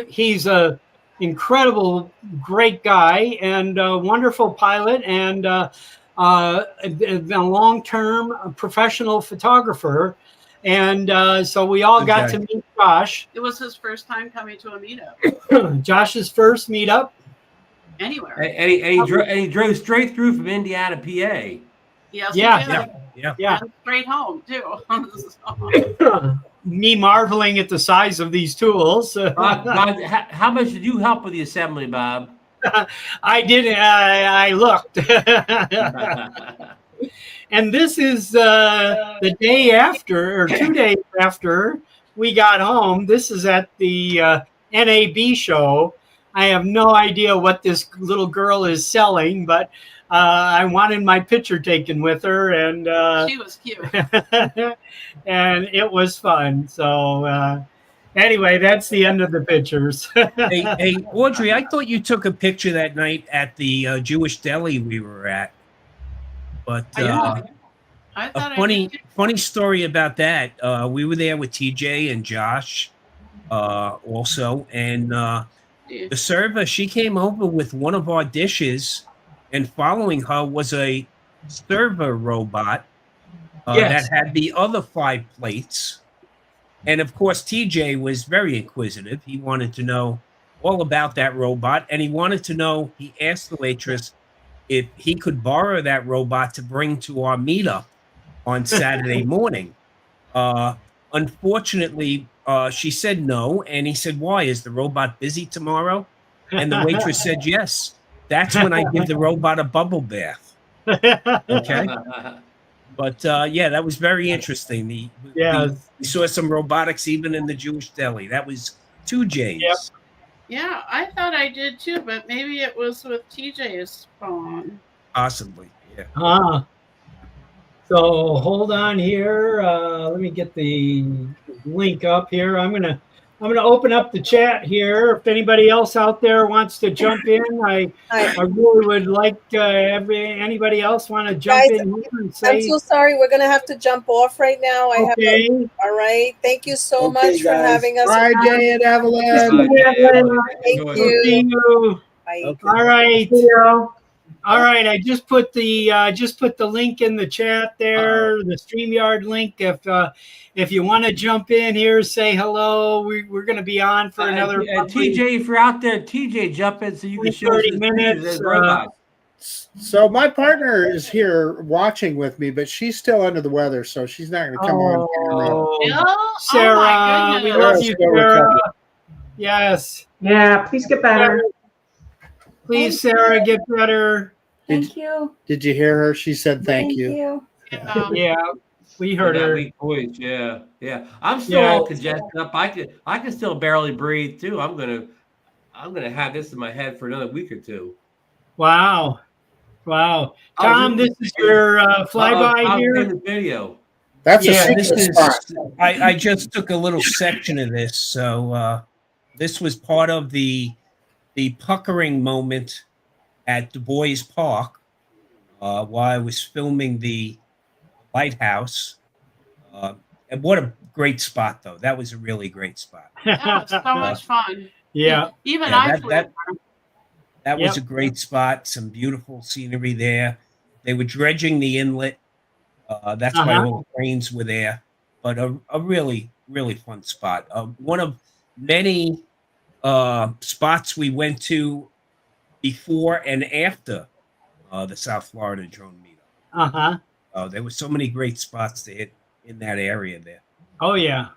B: He's a incredible, great guy and a wonderful pilot and a long-term professional photographer. And so we all got to meet Josh.
A: It was his first time coming to a meetup.
B: Josh's first meetup.
A: Anywhere.
F: And he drove straight through from Indiana, PA.
A: Yes,
B: Yeah.
A: And straight home too.
B: Me marveling at the size of these tools.
F: Bob, how much did you help with the assembly, Bob?
B: I didn't. I looked. And this is the day after, or 2 days after we got home. This is at the NAB show. I have no idea what this little girl is selling, but I wanted my picture taken with her, and
A: she was cute.
B: and it was fun. So anyway, that's the end of the pictures.
G: Hey, Audrey, I thought you took a picture that night at the Jewish deli we were at. But a funny story about that. We were there with TJ and Josh also, and the server, she came over with one of our dishes, and following her was a server robot that had the other 5 plates. And of course, TJ was very inquisitive. He wanted to know all about that robot, and he asked the waitress if he could borrow that robot to bring to our meetup on Saturday morning. Unfortunately, she said no, and he said, "Why? Is the robot busy tomorrow?" And the waitress said, "Yes. That's when I give the robot a bubble bath." Okay. But yeah, that was very interesting. We saw some robotics even in the Jewish deli. That was 2 J's.
B: Yep.
A: Yeah, I thought I did too, but maybe it was with TJ's phone.
G: Possibly, yeah.
B: So hold on here. Let me get the link up here. I'm gonna open up the chat here. If anybody else out there wants to jump in, I really would like anybody else want to jump in here and say.
D: I'm so sorry. We're gonna have to jump off right now. All right. Thank you so much for having us.
C: Bye, Jay and Evelyn.
D: Thank you.
B: Bye. All right. All right. I just put the link in the chat there, the StreamYard link. If you want to jump in here, say hello. We're going to be on for another.
F: TJ, if you're out there, TJ, jump in so you can show us
B: 30 minutes.
C: So my partner is here watching with me, but she's still under the weather, so she's not going to come on.
B: Sarah, we love you, Sarah. Yes.
E: Yeah, please get better.
B: Please, Sarah, get better.
I: Thank you.
C: Did you hear her? She said thank you.
B: Yeah, we heard her.
F: Yeah. I'm still all congested up. I can still barely breathe too. I'm gonna have this in my head for another week or 2.
B: Wow. Tom, this is your flyby here.
F: The video.
C: That's a spot.
G: I just took a little section of this. So this was part of the puckering moment at Du Bois Park while I was filming the lighthouse. And what a great spot, though. That was a really great spot.
A: That was so much fun.
B: Yeah.
A: Even I flew there.
G: That was a great spot. Some beautiful scenery there. They were dredging the inlet. That's why all the cranes were there. But a really, really fun spot. One of many spots we went to before and after the South Florida Drone Meetup. There were so many great spots to hit in that area there.
B: Oh yeah.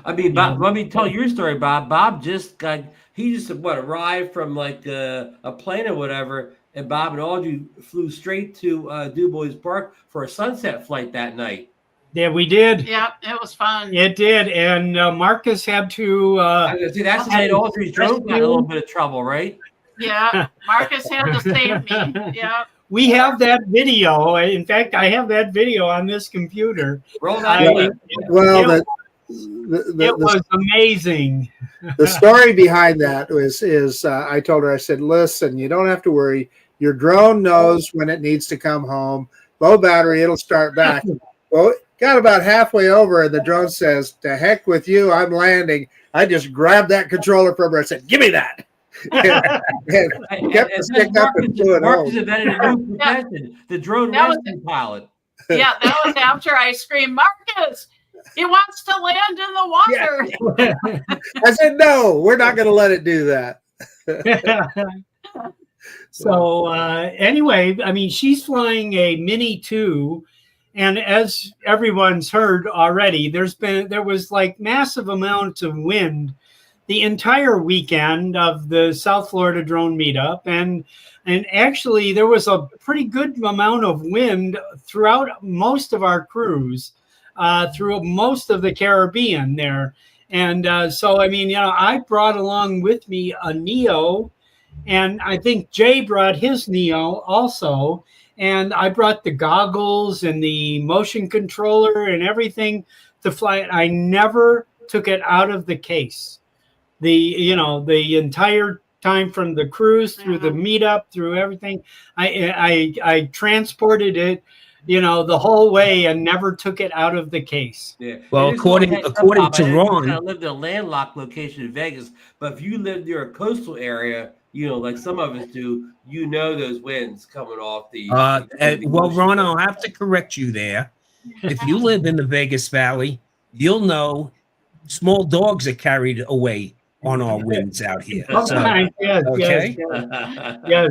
F: I mean, Bob, let me tell your story, Bob. Bob just arrived from like a plane or whatever, and Bob and Audrey flew straight to Du Bois Park for a sunset flight that night.
B: Yeah, we did.
A: Yeah, it was fun.
B: It did, and Marcus had to.
F: I was gonna say that's the night Audrey's drone got in a little bit of trouble, right?
A: Yeah, Marcus had to save me. Yeah.
B: We have that video. In fact, I have that video on this computer.
F: Roll that.
B: It was amazing.
C: The story behind that is I told her, I said, listen, you don't have to worry. Your drone knows when it needs to come home. low battery, it'll start back. Well, got about halfway over, and the drone says, "To heck with you, I'm landing." I just grabbed that controller from her and said, "Give me that." and kept the stick up and flew it
F: Marcus
C: home.
F: invented a new profession, the drone rescue pilot.
A: Yeah, that was after I screamed, "Marcus, he wants to land in the water."
C: I said, "No, we're not going to let it do that."
B: So anyway, I mean, she's flying a Mini 2, and as everyone's heard already, there was like massive amounts of wind the entire weekend of the South Florida Drone Meetup, and actually there was a pretty good amount of wind throughout most of our cruise, through most of the Caribbean there. And so, I mean, I brought along with me a Neo, and I think Jay brought his Neo also. And I brought the goggles and the motion controller and everything to fly it. I never took it out of the case. The entire time from the cruise through the meetup, through everything, I transported it, the whole way, and never took it out of the case.
F: Yeah.
G: Well, according to Ron,
F: I lived in a landlocked location in Vegas, but if you live near a coastal area, like some of us do, those winds coming off the.
G: well, Ron, I'll have to correct you there. If you live in the Vegas Valley, you'll know small dogs are carried away on our winds out here.
B: Sometimes, yes,
G: okay.
B: Yes.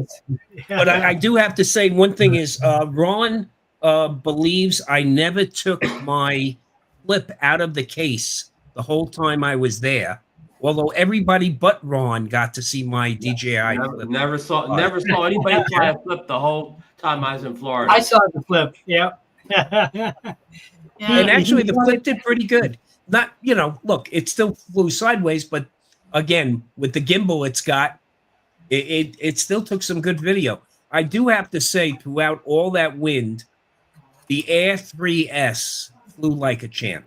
G: But I do have to say one thing is Ron believes I never took my flip out of the case the whole time I was there. Although everybody but Ron got to see my DJI flip.
F: Never saw anybody fly a flip the whole time I was in Florida.
B: I saw the flip. Yeah.
G: And actually, the flip did pretty good. Not, look, it still flew sideways, but again, with the gimbal it's got, it still took some good video. I do have to say, throughout all that wind, the Air 3S flew like a champ.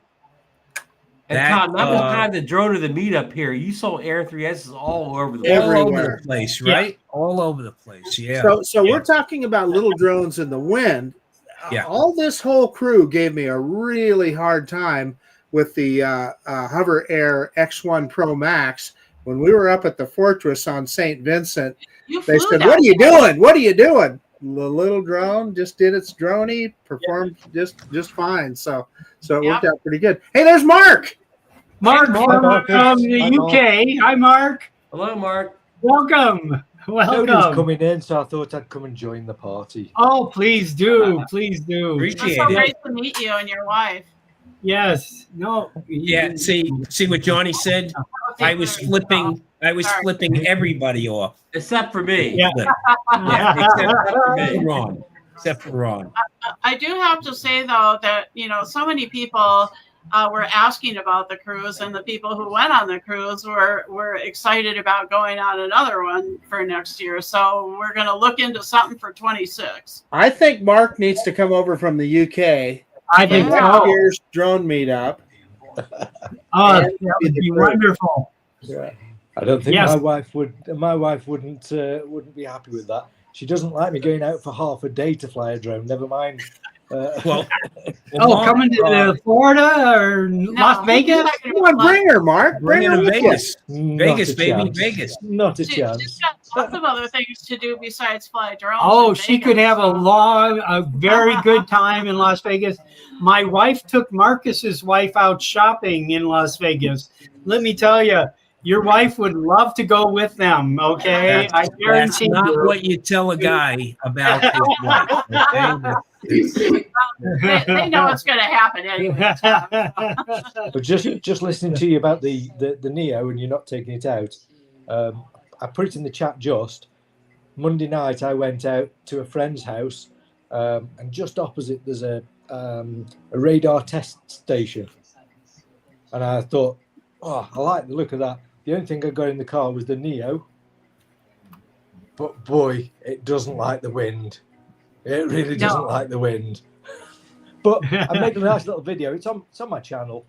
F: And Tom, that was kind of the drone of the meetup here. You saw Air 3Ss all over the place.
G: All over the place, right? Yeah. All over the place, yeah.
C: So we're talking about little drones in the wind.
G: Yeah.
C: All this whole crew gave me a really hard time with the Hover Air X1 Pro Max. When we were up at the Fortress on St. Vincent, they said, "What are you doing? What are you doing?" The little drone just did its droney, performed just fine. So it worked out pretty good. Hey, there's Mark.
B: Mark from the UK. Hi, Mark.
F: Hello, Mark.
B: Welcome.
I: Nobody's coming in, so I thought I'd come and join the party.
B: Oh, please do. Please do.
A: It's so great to meet you and your wife.
B: Yes. No.
G: Yeah. See what Johnny said? I was flipping everybody off.
F: Except for me.
B: Yeah.
G: Except for Ron.
A: I do have to say, though, that, so many people were asking about the cruise, and the people who went on the cruise were excited about going on another one for next year. So we're going to look into something for 26.
C: I think Mark needs to come over from the UK.
B: I think
C: next year's drone meetup.
B: Oh, that would be wonderful.
C: Yeah.
I: I don't think my wife wouldn't be happy with that. She doesn't like me going out for half a day to fly a drone. Never mind.
B: Coming to Florida or Las Vegas?
C: Come on, bring her, Mark. Bring her to
G: Vegas. Vegas, baby, Vegas.
I: Not a chance.
A: She's got lots of other things to do besides fly drones.
B: Oh, she could have a very good time in Las Vegas. My wife took Marcus's wife out shopping in Las Vegas. Let me tell you, your wife would love to go with them, okay? I guarantee
G: that's not what you tell a guy about his wife, okay?
A: They know what's going to happen anyway.
I: But just listening to you about the Neo and you're not taking it out, I put it in the chat just. Monday night I went out to a friend's house, and just opposite there's a radar test station. And I thought, oh, I like the look of that. The only thing I got in the car was the Neo. But boy, it doesn't like the wind. It really doesn't like the wind. But I made a nice little video. It's on my channel.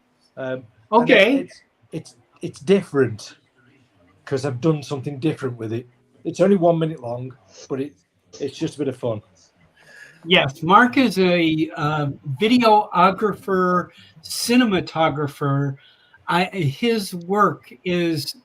B: Okay.
I: It's different because I've done something different with it. It's only 1 minute long, but it's just a bit of fun.
B: Yes, Mark is a videographer, cinematographer. His work is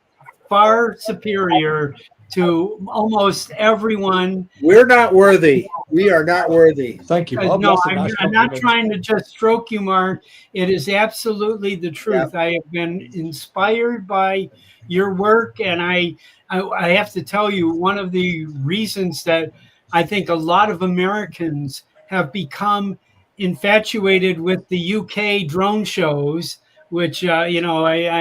B: far superior to almost everyone.
C: We're not worthy. We are not worthy.
I: Thank you, Bob.
B: No,
I: That's a nice
B: I'm not
I: compliment.
B: trying to just stroke you, Mark. It is absolutely the truth. I have been inspired by your work, and I have to tell you, one of the reasons that I think a lot of Americans have become infatuated with the UK drone shows, which I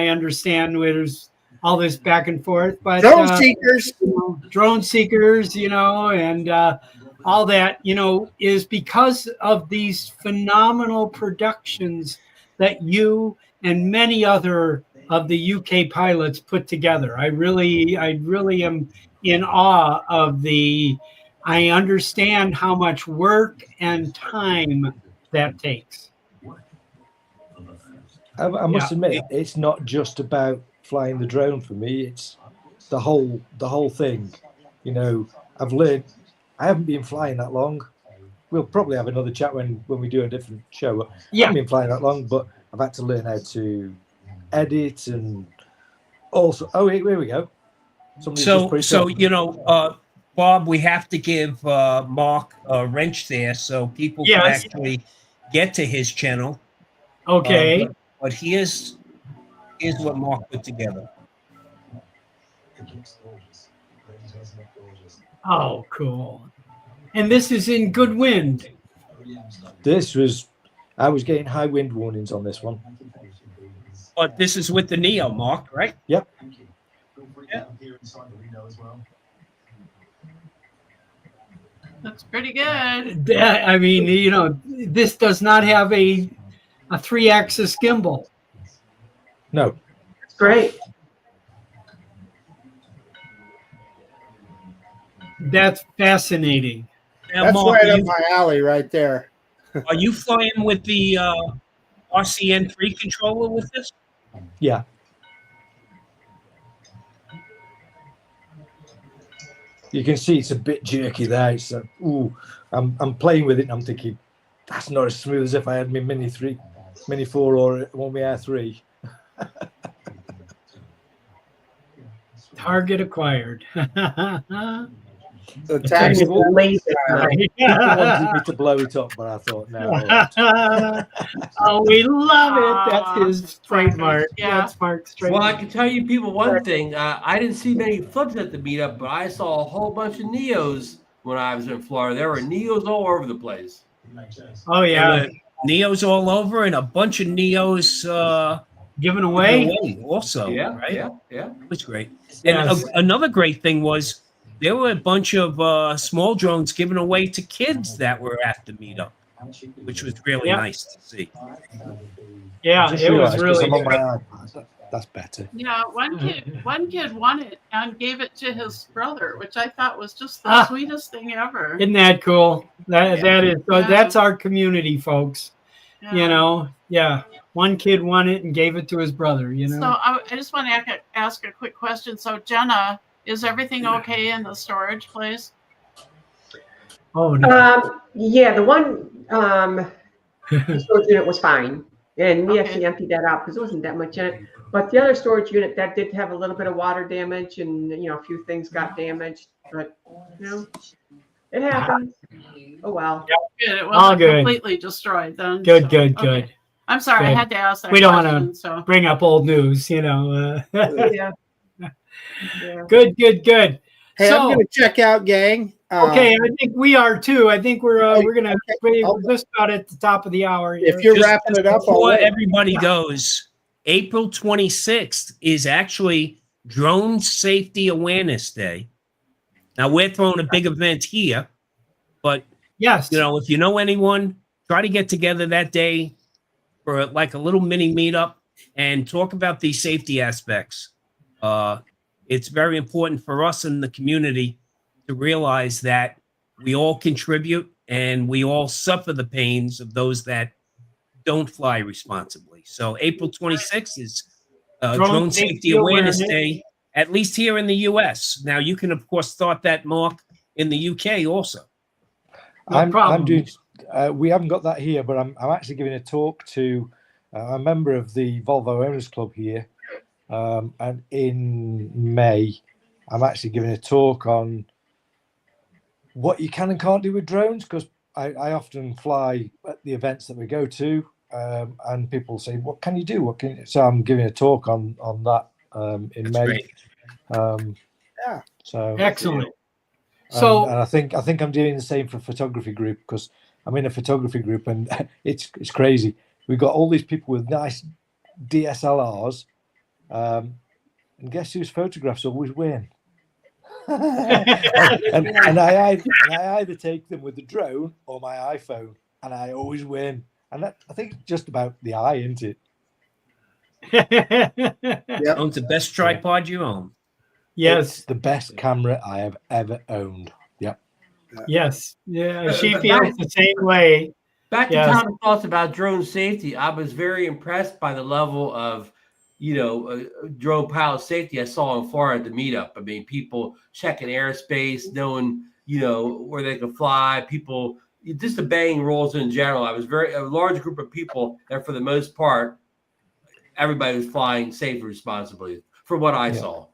B: understand there's all this back and forth, but
C: Drone seekers.
B: drone seekers, and all that, is because of these phenomenal productions that you and many other of the UK pilots put together. I really am in awe of I understand how much work and time that takes.
I: I must admit, it's not just about flying the drone for me. It's the whole thing. I've learned. I haven't been flying that long. We'll probably have another chat when we do a different show. I haven't been flying that long, but I've had to learn how to edit and also. Oh, here we go.
G: Bob, we have to give Mark a wrench there so people can actually get to his channel.
B: Okay.
G: But here's what Mark put together.
B: Oh, cool. And this is in good wind.
I: I was getting high wind warnings on this one.
G: But this is with the Neo, Mark, right?
I: Yep.
G: Yeah.
A: That's pretty good.
B: I mean, this does not have a 3-axis gimbal.
I: No.
E: It's great.
B: That's fascinating.
C: Now, that's Mark, right up my alley right there.
G: Are you flying with the RCN3 controller with this?
I: Yeah. You can see it's a bit jerky there. I'm playing with it and I'm thinking, that's not as smooth as if I had my Mini 4 or one Air 3.
B: Target acquired.
C: The tax
I: people wanted me to blow it up, but I thought no.
B: Oh, we love it. That's his trademark.
A: Yeah.
B: That's Mark's trademark.
F: Well, I can tell you people one thing. I didn't see many flips at the meetup, but I saw a whole bunch of Neos when I was in Florida. There were Neos all over the place.
B: Oh, yeah.
G: Neos all over and a bunch of Neos
B: given away
G: also.
F: Yeah,
G: right?
F: yeah.
G: It was great. And another great thing was there were a bunch of small drones given away to kids that were at the meetup, which was really nice to see.
B: Yeah, it was really
I: on my iPad. That's better.
A: Yeah, one kid won it and gave it to his brother, which I thought was just the sweetest thing ever.
B: Isn't that cool? That's our community, folks.
A: Yeah.
B: One kid won it and gave it to his brother.
A: So I just want to ask a quick question. So Jenna, is everything okay in the storage place?
B: Oh no.
E: Yeah, the one storage unit was fine, and we actually emptied that out because there wasn't that much in it. But the other storage unit that did have a little bit of water damage, and a few things got damaged. But it happens. Oh well.
A: Good. It wasn't completely destroyed then.
B: Good.
A: I'm sorry,
B: Good.
A: I had to ask that.
B: We don't want to bring up old news,
E: Yeah.
B: Good.
C: Hey,
B: So,
C: I'm going to check out, gang.
B: Okay, I think we are too. I think we're going to just about at the top of the hour here.
C: If you're wrapping it up,
G: before everybody goes, April 26th is actually Drone Safety Awareness Day. Now we're throwing a big event here, but
B: yes,
G: if you know anyone, try to get together that day for like a little mini meetup and talk about these safety aspects. It's very important for us in the community to realize that we all contribute and we all suffer the pains of those that don't fly responsibly. So April 26th is Drone Safety Awareness Day, at least here in the U.S. Now, you can, of course, start that, Mark, in the UK also.
A: No
I: I'm
A: problem.
I: doing. We haven't got that here, but I'm actually giving a talk to a member of the Volvo Owners Club here, and in May, I'm actually giving a talk on what you can and can't do with drones, because I often fly at the events that we go to, and people say, "What can you do? What can you?" So I'm giving a talk on that in
G: That's
I: May.
G: great.
C: Yeah.
I: So
B: Excellent.
I: and
B: So
I: I think I'm doing the same for a photography group, because I'm in a photography group, and it's crazy. We've got all these people with nice DSLRs, and guess whose photographs always win? and I either take them with the drone or my iPhone, and I always win. And that, I think, it's just about the eye, isn't it?
C: Yep.
G: Owns the best tripod you own.
B: yes,
I: It's the best camera I have ever owned. Yep.
B: yes, yeah. She feels the same way.
F: Back to
B: Yes.
F: Tom's thoughts about drone safety. I was very impressed by the level of, drone pilot safety I saw in Florida at the meetup. I mean, people checking airspace, knowing, where they can fly, people, just the bang rules in general. I was a large group of people, and for the most part, everybody was flying safe and responsibly, from what I saw.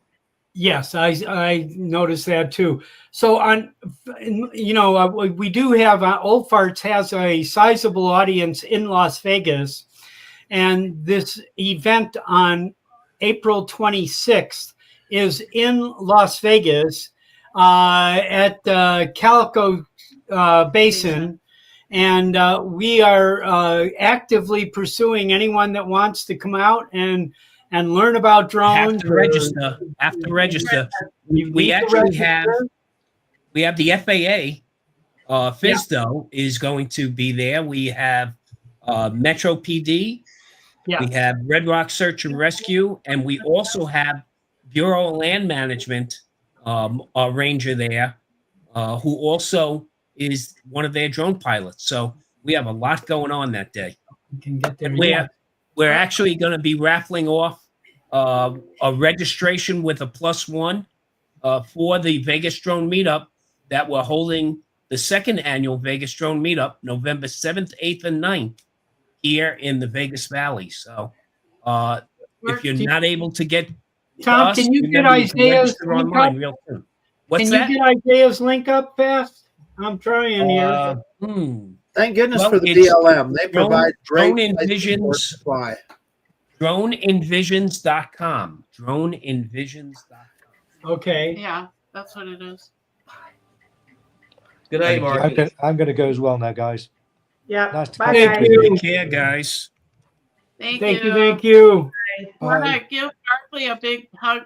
B: Yes, I noticed that too. So we do have Old Farts has a sizable audience in Las Vegas, and this event on April 26th is in Las Vegas at Calico Basin. And we are actively pursuing anyone that wants to come out and learn about drones.
G: Have to register. We actually have the FAA. FISDO is going to be there. We have Metro PD.
B: Yeah.
G: We have Red Rock Search and Rescue, and we also have Bureau of Land Management, a ranger there, who also is one of their drone pilots. So we have a lot going on that day.
B: You can get there.
G: And we're actually going to be raffling off a registration with a +1 for the Vegas Drone Meetup that we're holding the second annual Vegas Drone Meetup, November 7th, 8th, and 9th here in the Vegas Valley. So if you're not able to get
B: Tom,
G: us,
B: can you get
G: remember you can
B: Isaiah's
G: register
B: link
G: online
B: up?
G: real soon. What's
B: Can
G: that?
B: you get Isaiah's link up fast? I'm trying here.
C: Thank goodness
G: Well,
C: for the
G: it's
C: DLM. They provide great
G: Drone
C: places for us
G: Envisions.
C: to fly.
G: DroneEnvisions.com. DroneEnvisions.com.
B: Okay.
A: Yeah, that's what it is.
F: Good night, Mark.
I: I'm going to go as well now, guys.
E: Yeah.
I: Nice to
E: Bye,
I: catch up
E: guys.
I: with you.
G: Take care, guys.
A: Thank
B: Thank
A: you.
B: you. Thank you.
A: Want
I: Bye.
A: to give Barkley a big hug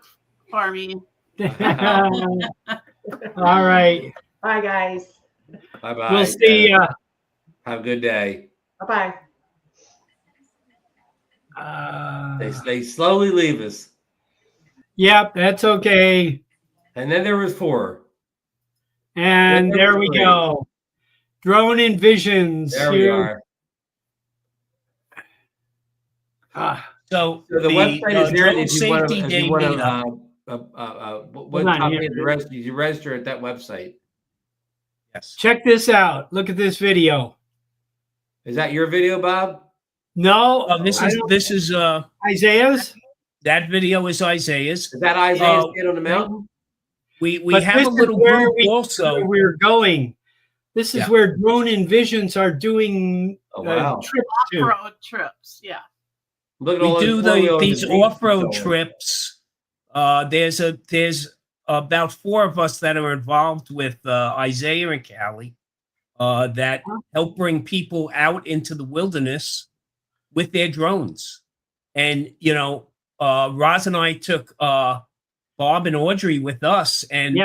A: for me?
B: All right.
E: Bye, guys.
F: Bye-bye.
B: We'll see ya.
F: Have a good day.
E: Bye-bye.
F: They slowly leave us.
B: Yep, that's okay.
F: And then there was 4.
B: And
F: Then
B: there
F: was
B: we
F: 3.
B: go. Drone Envisions.
F: There we are.
G: So
F: So the website is there.
G: Drone
F: If you want
G: Safety
F: to,
G: Day meetup.
F: what
B: on
F: top
B: here.
F: you register at that website.
G: Yes.
B: Check this out. Look at this video.
F: Is that your video, Bob?
B: No,
G: This is
B: Isaiah's.
G: that video is Isaiah's.
F: Is that Isaiah standing on the mountain?
G: We
B: But
G: have
B: this
G: a
B: is
G: little
B: where
G: group also.
B: where we're going. This is
G: Yeah.
B: where Drone Envisions are doing
F: Oh, wow.
B: trips to.
A: Off-road trips. Yeah.
F: Look at
G: We
F: all
G: do
F: those four-wheelers
G: these
F: and jeeps
G: off-road
F: and so on.
G: trips. There's about 4 of us that are involved with Isaiah and Callie that help bring people out into the wilderness with their drones. And Roz and I took Bob and Audrey with us, and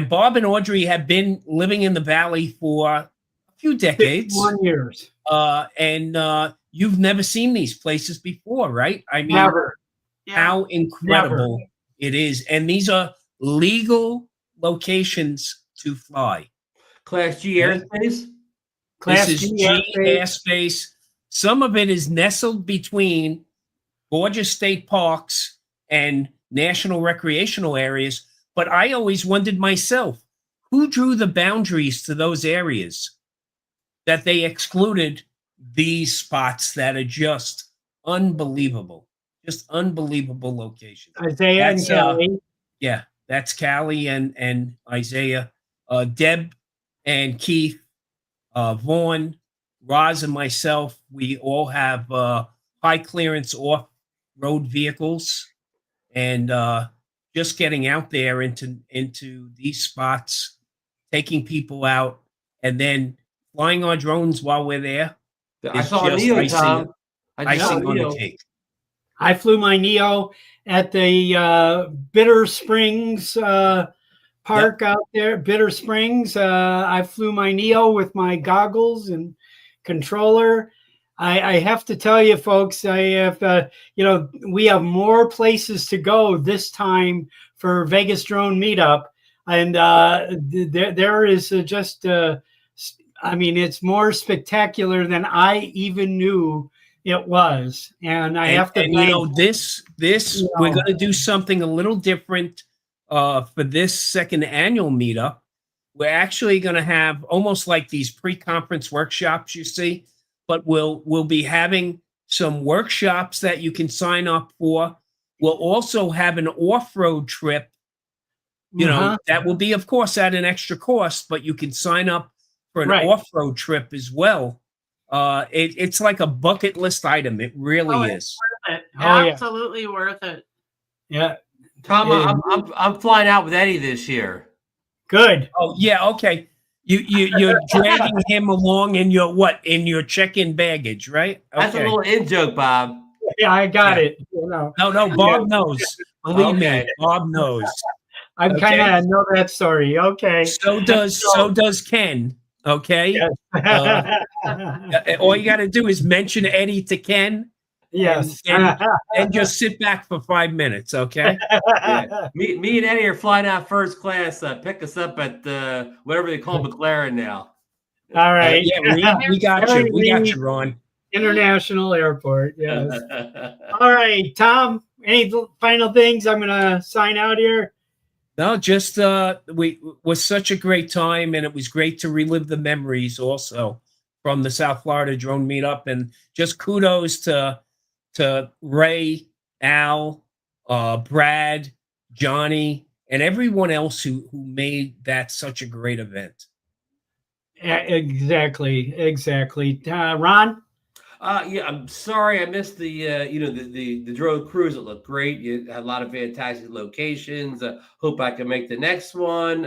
G: Bob and Audrey have been living in the valley for a few decades.
B: 51 years.
G: And you've never seen these places before, right? I mean,
B: Never.
G: how incredible it is. And these are legal locations to fly.
F: Class G airspace?
B: Class
G: This is
B: G
G: G
B: airspace.
G: airspace. Some of it is nestled between gorgeous state parks and national recreational areas. But I always wondered myself, who drew the boundaries to those areas? that they excluded these spots that are just unbelievable locations.
B: Isaiah and Kelly.
G: Yeah, that's Callie and Isaiah, Deb and Keith, Vaughn, Roz, and myself. We all have high clearance off road vehicles, and just getting out there into these spots, taking people out, and then flying our drones while we're there.
F: I saw a Neo, Tom.
G: Icing on the cake.
B: I flew my Neo at the Bitter Springs park out there, Bitter Springs. I flew my Neo with my goggles and controller. I have to tell you, folks, I have, we have more places to go this time for Vegas Drone Meetup. And there is just, it's more spectacular than I even knew it was. And I have to,
G: this we're going to do something a little different for this second annual meetup. We're actually going to have almost like these pre-conference workshops, you see, but we'll be having some workshops that you can sign up for. We'll also have an off-road trip, that will be, of course, at an extra cost, but you can sign up for an off-road trip as well. It's like a bucket list item. It really is.
A: Worth it. Absolutely worth it.
B: Yeah.
F: Tom, I'm flying out with Eddie this year.
B: Good.
G: Oh yeah, okay. You're dragging him along in your check-in baggage, right? Okay.
F: That's a little in joke, Bob.
B: Yeah, I got it.
G: No, Bob knows. Believe me, Bob knows.
B: I kind of know that story. Okay.
G: So does Ken. Okay.
B: Yes.
G: All you got to do is mention Eddie to Ken.
B: Yes.
G: And just sit back for 5 minutes, okay?
F: Yeah. Me and Eddie are flying out first class. Pick us up at whatever they call McLaren now.
B: All right.
G: We got you. We got you, Ron.
B: International Airport. Yes. All right, Tom. Any final things? I'm gonna sign out here.
G: No, just was such a great time, and it was great to relive the memories also from the South Florida Drone Meetup, and just kudos to Ray, Al, Brad, Johnny, and everyone else who made that such a great event.
B: Exactly. Ron?
F: I'm sorry I missed the drone cruise. It looked great. You had a lot of fantastic locations. Hope I can make the next one.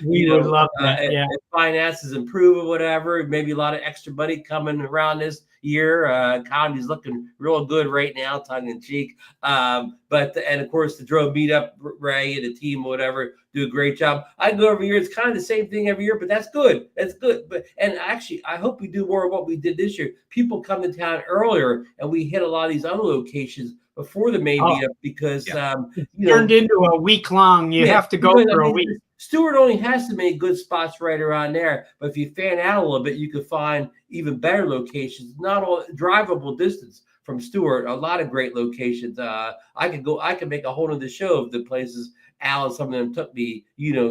B: We would love that.
F: If finances improve or whatever, maybe a lot of extra money coming around this year. Economy's looking real good right now, tongue in cheek. And of course the drone meetup, Ray and the team, whatever, do a great job. I go every year. It's kind of the same thing every year, but that's good. That's good. And actually, I hope we do more of what we did this year. People come to town earlier, and we hit a lot of these other locations before the main meetup because
B: turned into a week long. You have to go for a week.
F: Stewart only has to make good spots right around there, but if you fan out a little bit, you can find even better locations. Not all drivable distance from Stewart. A lot of great locations. I could make a whole other show of the places Al and some of them took me,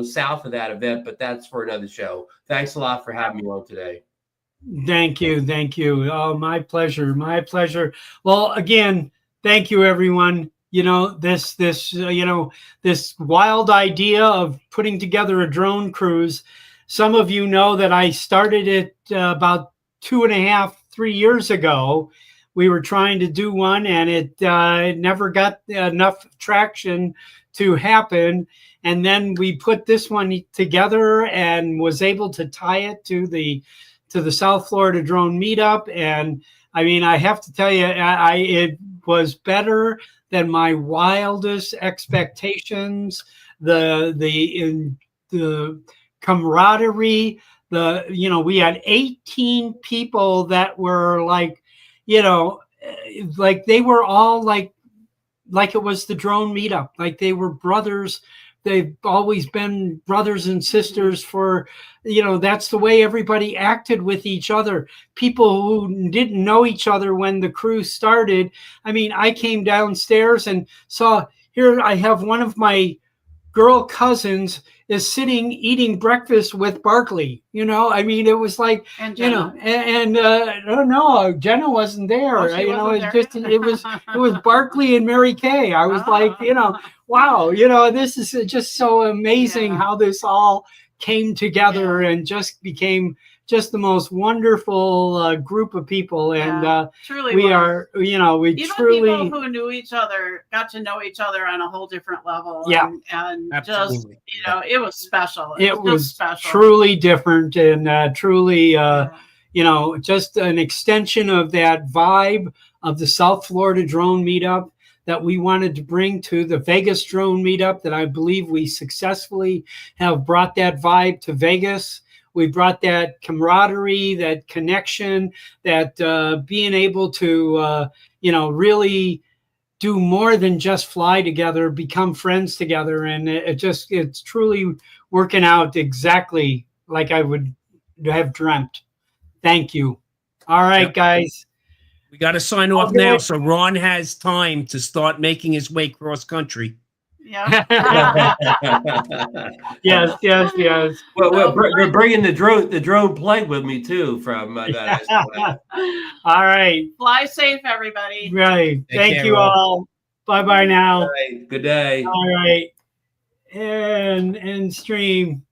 F: south of that event, but that's for another show. Thanks a lot for having me on today.
B: Thank you. Oh, my pleasure. Well, again, thank you, everyone. This wild idea of putting together a drone cruise. Some of you know that I started it about 2.5, 3 years ago. We were trying to do one, and it never got enough traction to happen. And then we put this one together and was able to tie it to the South Florida Drone Meetup. And I mean, I have to tell you, it was better than my wildest expectations. The camaraderie, we had 18 people that were like they were all like it was the drone meetup, like they were brothers. They've always been brothers and sisters for, that's the way everybody acted with each other. People who didn't know each other when the cruise started. I mean, I came downstairs and saw, here I have one of my girl cousins is sitting eating breakfast with Barkley. You know, I mean, it was like,
A: And
B: you know,
A: Jenna.
B: no, Jenna wasn't there.
A: Oh, she
B: You know,
A: wasn't
B: it's
A: there?
B: just it was Barkley and Mary Kay. I was like, you know, wow, you know, this is just so amazing
A: Yeah.
B: how this all came together and just became just the most wonderful group of people. And
A: truly
B: we
A: was.
B: are, you know, we
A: Even
B: truly,
A: people who knew each other got to know each other on a whole different level.
B: Yeah.
A: And just,
G: Absolutely.
A: you know, it was special.
B: it
A: just
B: was
A: special.
B: truly different and truly,
A: Yeah.
B: you know, just an extension of that vibe of the South Florida Drone Meetup that we wanted to bring to the Vegas Drone Meetup, that I believe we successfully have brought that vibe to Vegas. We brought that camaraderie, that connection, that being able to, you know, really do more than just fly together, become friends together. And it's truly working out exactly like I would have dreamt. Thank you. All right,
G: Yep.
B: guys.
G: We got to sign off now, so Ron has time to start making his way cross country.
A: Yeah.
B: Yes, yes, yes.
F: Well, we're bringing the drone plane with me too from that.
B: All right.
A: Fly safe, everybody.
B: Right.
G: Take
B: Thank
G: care,
B: you
G: Ron.
B: all. Bye-bye now.
F: Good day.
B: All right. And stream.